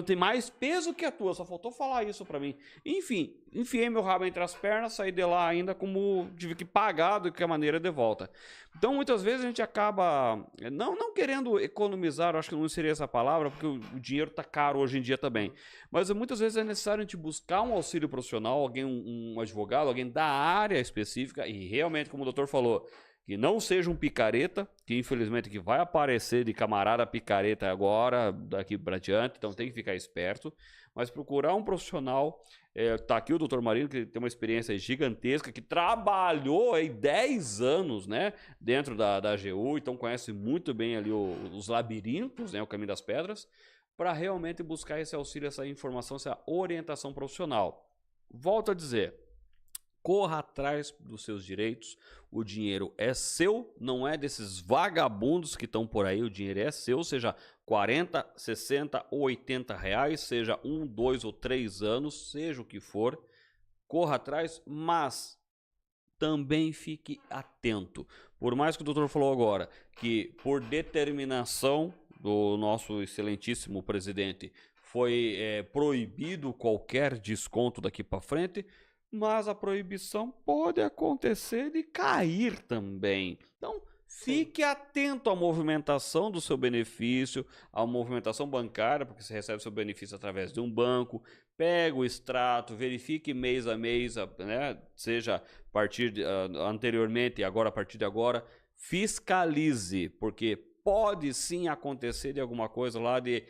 tem mais peso que a tua, só faltou falar isso pra mim. Enfim, enfiei meu rabo entre as pernas, saí de lá ainda como tive que pagar de qualquer maneira de volta. Então, muitas vezes a gente acaba não querendo economizar, acho que não seria essa palavra, porque o dinheiro tá caro hoje em dia também. Mas muitas vezes é necessário a gente buscar um auxílio profissional, alguém, um advogado, alguém da área específica, e realmente, como o doutor falou, que não seja um picareta, que infelizmente que vai aparecer de camarada picareta agora, daqui para diante, então tem que ficar esperto, mas procurar um profissional. Tá aqui o Dr. Marino, que tem uma experiência gigantesca, que trabalhou aí 10 anos, né, dentro da AGU, então conhece muito bem ali os labirintos, né, o caminho das pedras, para realmente buscar esse auxílio, essa informação, essa orientação profissional. Volto a dizer, corra atrás dos seus direitos, o dinheiro é seu, não é desses vagabundos que estão por aí, o dinheiro é seu, seja 40, 60 ou 80 reais, seja 1, 2 ou 3 anos, seja o que for, corra atrás, mas também fique atento. Por mais que o doutor falou agora, que por determinação do nosso excelentíssimo presidente foi proibido qualquer desconto daqui para frente, mas a proibição pode acontecer de cair também. Então, fique atento à movimentação do seu benefício, à movimentação bancária, porque você recebe seu benefício através de um banco. Pega o extrato, verifique mês a mês, né? Seja anteriormente e agora a partir de agora. Fiscalize, porque pode sim acontecer de alguma coisa lá de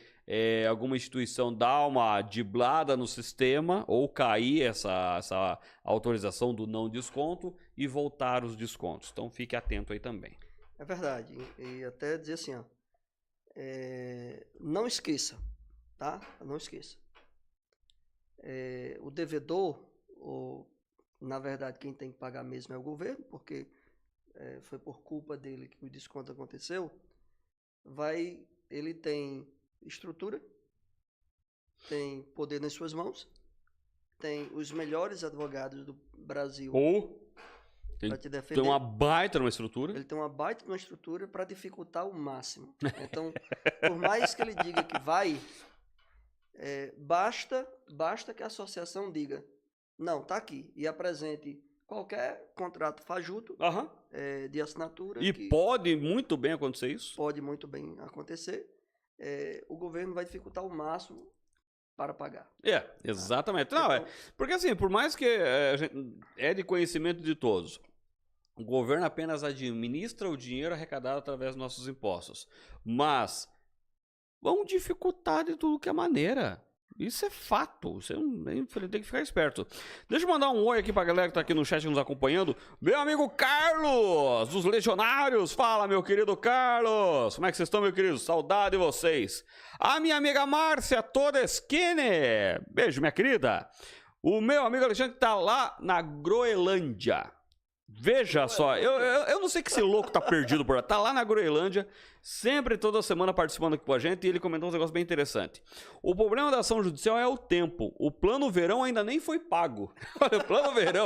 alguma instituição dar uma driblada no sistema ou cair essa autorização do não desconto e voltar os descontos. Então fique atento aí também. É verdade. E até dizer assim, não esqueça, tá? Não esqueça. O devedor, na verdade, quem tem que pagar mesmo é o governo, porque foi por culpa dele que o desconto aconteceu, ele tem estrutura, tem poder nas suas mãos, tem os melhores advogados do Brasil para te defender. Tem uma baita numa estrutura. Ele tem uma baita numa estrutura para dificultar o máximo. Então, por mais que ele diga que vai, basta que a associação diga, não, tá aqui, e apresente qualquer contrato fajuto de assinatura. E pode muito bem acontecer isso. Pode muito bem acontecer. O governo vai dificultar o máximo para pagar. Exatamente. Não, então, porque assim, por mais que é de conhecimento de todos, o governo apenas administra o dinheiro arrecadado através dos nossos impostos. Mas vão dificultar de tudo que é maneira. Isso é fato. Você tem que ficar esperto. Deixa eu mandar um oi aqui pra galera que tá aqui no chat nos acompanhando. Meu amigo Carlos, dos Legionários. Fala, meu querido Carlos. Como é que vocês estão, meu querido? Saudade de vocês. A minha amiga Márcia Todeschini. Beijo, minha querida. O meu amigo Alexandre tá lá na Groenlândia. Veja só, eu não sei que esse louco tá perdido por lá. Tá lá na Groenlândia, sempre, toda semana participando aqui com a gente, e ele comentou um negócio bem interessante. O problema da ação judicial é o tempo. O plano verão ainda nem foi pago. Olha, o plano verão.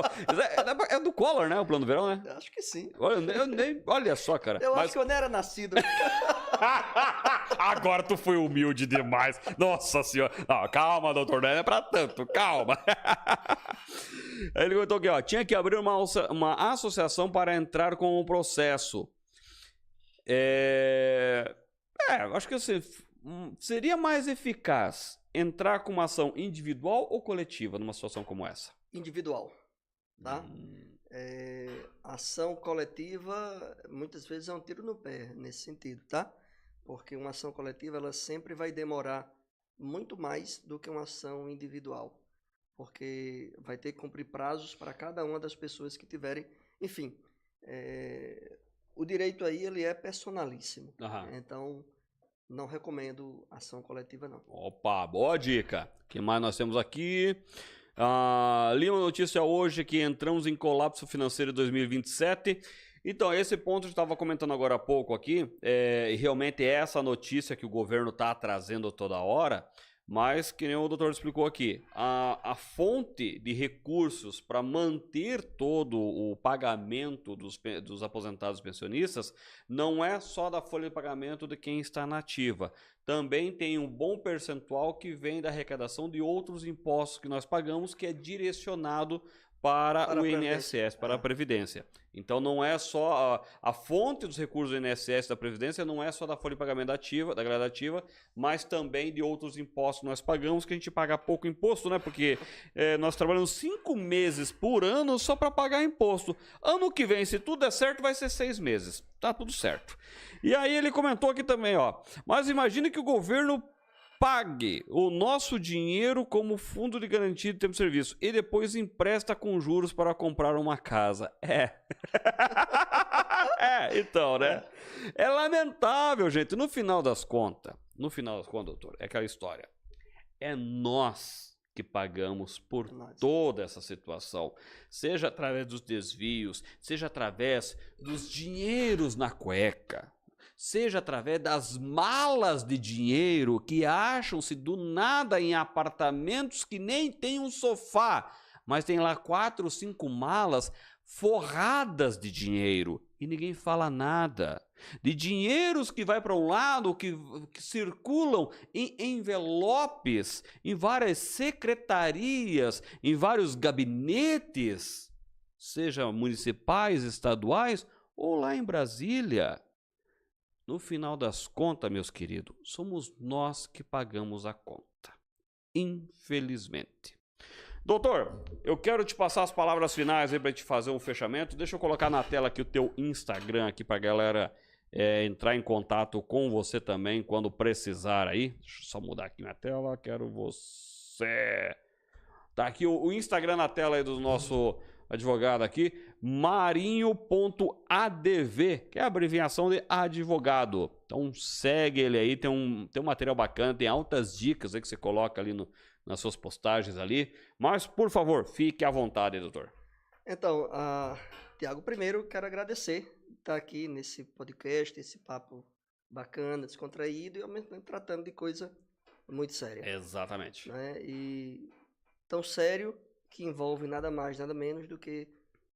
É do Collor, né? O plano verão, né? Acho que sim. Olha só, cara. Acho que eu não era nascido. Agora tu foi humilde demais. Nossa senhora. Não, calma, doutor, não é pra tanto. Calma. Aí ele comentou aqui, ó. Tinha que abrir uma associação para entrar com o processo. Acho que assim, seria mais eficaz entrar com uma ação individual ou coletiva numa situação como essa? Individual, tá? Ação coletiva, muitas vezes é um tiro no pé nesse sentido, tá? Porque uma ação coletiva, ela sempre vai demorar muito mais do que uma ação individual. Porque vai ter que cumprir prazos para cada uma das pessoas que tiverem... Enfim, o direito aí, ele é personalíssimo. Então, não recomendo ação coletiva, não. Opa, boa dica. O que mais nós temos aqui? Li uma notícia hoje que entramos em colapso financeiro em 2027. Então, esse ponto eu estava comentando agora há pouco aqui. E realmente é essa notícia que o governo está trazendo toda hora. Mas, que nem o doutor explicou aqui, a fonte de recursos para manter todo o pagamento dos aposentados pensionistas não é só da folha de pagamento de quem está na ativa. Também tem um bom percentual que vem da arrecadação de outros impostos que nós pagamos, que é direcionado para o INSS, para a Previdência. Então não é só a fonte dos recursos do INSS da Previdência, não é só da folha de pagamento da grade ativa, mas também de outros impostos que nós pagamos, que a gente paga pouco imposto, né? Porque nós trabalhamos 5 meses por ano só para pagar imposto. Ano que vem, se tudo der certo, vai ser 6 meses. Tá tudo certo. E aí ele comentou aqui também, ó. Mas imagine que o governo pague o nosso dinheiro como fundo de garantia de tempo de serviço e depois empresta com juros para comprar uma casa. Então, né? É lamentável, gente. No final das contas, doutor, é aquela história. É nós que pagamos por toda essa situação. Seja através dos desvios, seja através dos dinheiros na cueca, seja através das malas de dinheiro que acham-se do nada em apartamentos que nem tem um sofá, mas tem lá 4 ou 5 malas forradas de dinheiro e ninguém fala nada. De dinheiros que vai para um lado, que circulam em envelopes, em várias secretarias, em vários gabinetes, seja municipais, estaduais ou lá em Brasília. No final das contas, meus queridos, somos nós que pagamos a conta. Infelizmente. Doutor, eu quero te passar as palavras finais aí para te fazer um fechamento. Deixa eu colocar na tela aqui o teu Instagram aqui para a galera entrar em contato com você também quando precisar aí. Deixa eu só mudar aqui minha tela. Quero você. Tá aqui o Instagram na tela aí do nosso advogado aqui, marinho.adv, que é a abreviação de advogado. Então segue ele aí, tem um material bacana, tem altas dicas aí que você coloca ali nas suas postagens ali. Mas, por favor, fique à vontade, doutor. Então, Tiago, primeiro quero agradecer estar aqui nesse podcast, esse papo bacana, descontraído e ao mesmo tempo tratando de coisa muito séria, Exatamente. né? E tão sério que envolve nada mais, nada menos do que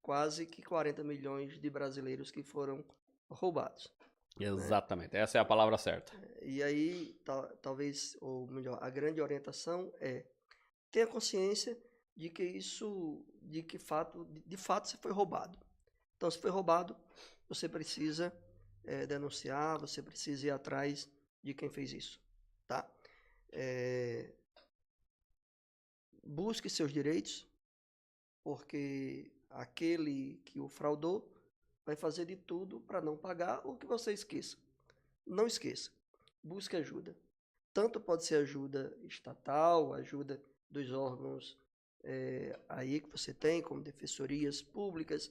quase que 40 milhões de brasileiros que foram roubados. Exatamente. Essa é a palavra certa. E aí, talvez, ou melhor, a grande orientação é ter a consciência de que isso, de fato você foi roubado. Então, se foi roubado, você precisa denunciar, você precisa ir atrás de quem fez isso, tá? Busque seus direitos, porque aquele que o fraudou vai fazer de tudo para não pagar ou que você esqueça. Não esqueça, busque ajuda. Tanto pode ser ajuda estatal, ajuda dos órgãos aí que você tem, como defensorias públicas,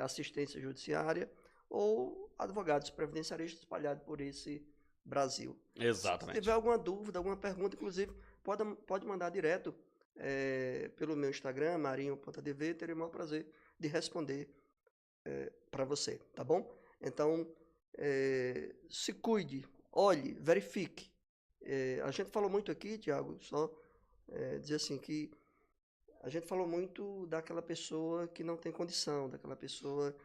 assistência judiciária, ou advogados previdenciaristas espalhados por esse Brasil. Exatamente. Se tiver alguma dúvida, alguma pergunta, inclusive, pode mandar direto pelo meu Instagram, marinho.dv, terei o maior prazer de responder para você, tá bom? Então, se cuide, olhe, verifique. A gente falou muito aqui, Tiago, só dizer assim, que a gente falou muito daquela pessoa que não tem condição, daquela pessoa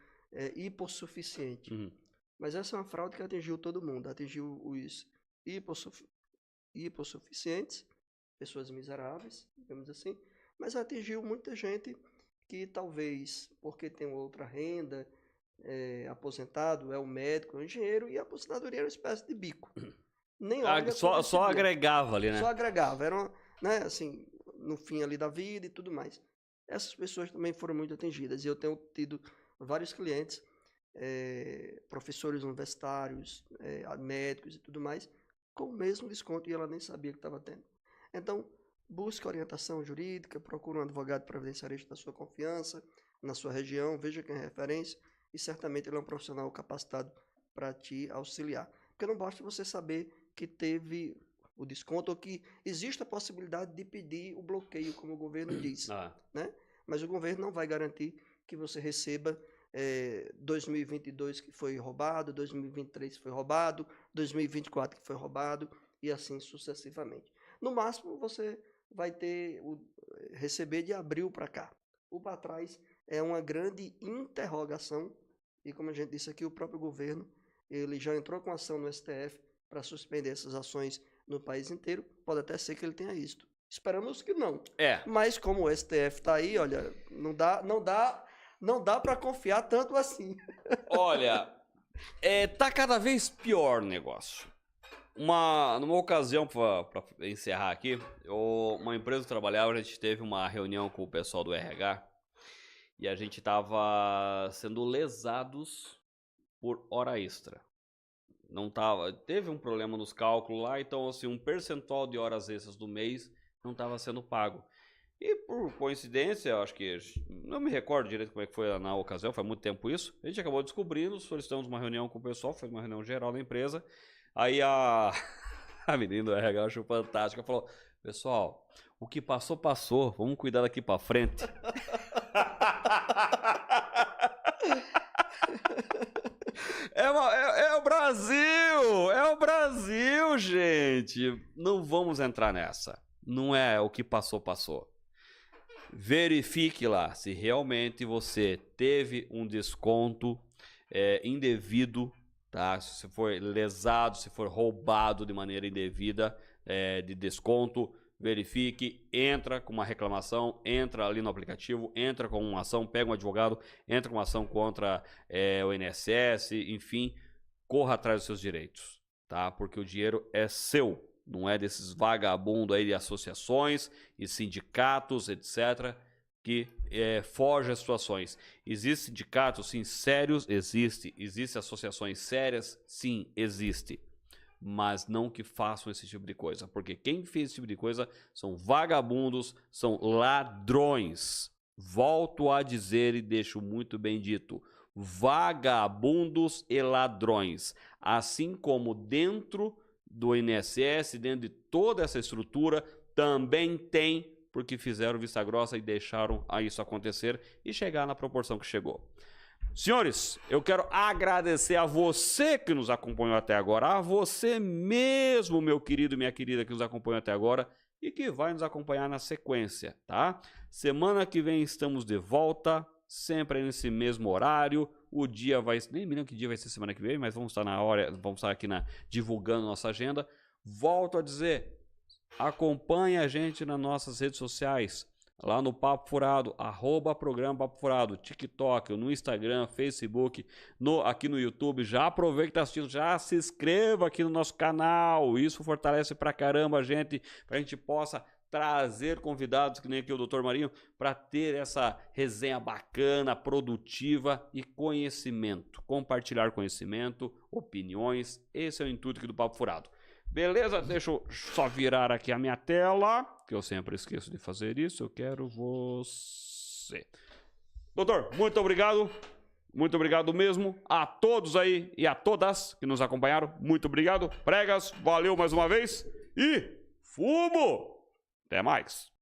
hipossuficiente. Uhum. Mas essa é uma fraude que atingiu todo mundo, atingiu os hipossuficientes, pessoas miseráveis, digamos assim, mas atingiu muita gente que talvez, porque tem outra renda, aposentado, é um médico, é um engenheiro, e a aposentadoria era uma espécie de bico. Nem olha Só agregava ali, né? Só agregava, era uma, né, assim, no fim ali da vida e tudo mais. Essas pessoas também foram muito atingidas, e eu tenho tido vários clientes, professores universitários, médicos e tudo mais, com o mesmo desconto, e ela nem sabia que estava tendo. Então, busque orientação jurídica, procure um advogado previdenciarista da sua confiança, na sua região, veja quem é referência, e certamente ele é um profissional capacitado para te auxiliar. Porque não basta você saber que teve o desconto, ou que existe a possibilidade de pedir o bloqueio, como o governo diz, né? Mas o governo não vai garantir que você receba 2022 que foi roubado, 2023 que foi roubado, 2024 que foi roubado, e assim sucessivamente. No máximo, você vai receber de abril para cá. O para trás é uma grande interrogação, e como a gente disse aqui, o próprio governo ele já entrou com ação no STF para suspender essas ações no país inteiro. Pode até ser que ele tenha isto. Esperamos que não. Mas como o STF está aí, olha, não dá para confiar tanto assim. Olha, tá cada vez pior o negócio. Numa ocasião, para encerrar aqui, uma empresa que eu trabalhava, a gente teve uma reunião com o pessoal do RH e a gente estava sendo lesados por hora extra. Teve um problema nos cálculos lá, então assim, um percentual de horas extras do mês não estava sendo pago. E por coincidência, acho que não me recordo direito como é que foi na ocasião, faz muito tempo isso, a gente acabou descobrindo, solicitamos uma reunião com o pessoal, foi uma reunião geral da empresa. Aí a menina do RH achou fantástica, falou: pessoal, o que passou, passou, vamos cuidar daqui pra frente. É o Brasil, gente. Não vamos entrar nessa. Não é o que passou, passou. Verifique lá se realmente você teve um desconto indevido. Tá? Se for lesado, se for roubado de maneira indevida de desconto, verifique, entra com uma reclamação, entra ali no aplicativo, entra com uma ação, pega um advogado, entra com uma ação contra o INSS, enfim, corra atrás dos seus direitos, tá? Porque o dinheiro é seu, não é desses vagabundos aí de associações e sindicatos, etc., que foge às situações. Existem sindicatos, sim, sérios? Existe. Existem associações sérias? Sim, existe. Mas não que façam esse tipo de coisa. Porque quem fez esse tipo de coisa são vagabundos, são ladrões. Volto a dizer e deixo muito bem dito. Vagabundos e ladrões. Assim como dentro do INSS, dentro de toda essa estrutura, também tem porque fizeram vista grossa e deixaram isso acontecer e chegar na proporção que chegou. Senhores, eu quero agradecer a você que nos acompanhou até agora, a você mesmo, meu querido e minha querida, que nos acompanhou até agora e que vai nos acompanhar na sequência, tá? Semana que vem estamos de volta, sempre nesse mesmo horário. O dia vai... Nem me lembro que dia vai ser semana que vem, mas vamos estar na hora, vamos estar aqui divulgando nossa agenda. Volto a dizer, acompanhe a gente nas nossas redes sociais. Lá no Papo Furado, @programa Papo Furado, TikTok, no Instagram, Facebook, aqui no YouTube. Já aproveita que está assistindo, já se inscreva aqui no nosso canal. Isso fortalece pra caramba a gente, pra gente possa trazer convidados, que nem aqui o Dr. Marinho, para ter essa resenha bacana, produtiva e conhecimento. Compartilhar conhecimento, opiniões, esse é o intuito aqui do Papo Furado. Beleza? Deixa eu só virar aqui a minha tela, que eu sempre esqueço de fazer isso. Eu quero você. Doutor, muito obrigado. Muito obrigado mesmo a todos aí e a todas que nos acompanharam. Muito obrigado. Pregas, valeu mais uma vez. E fumo! Até mais.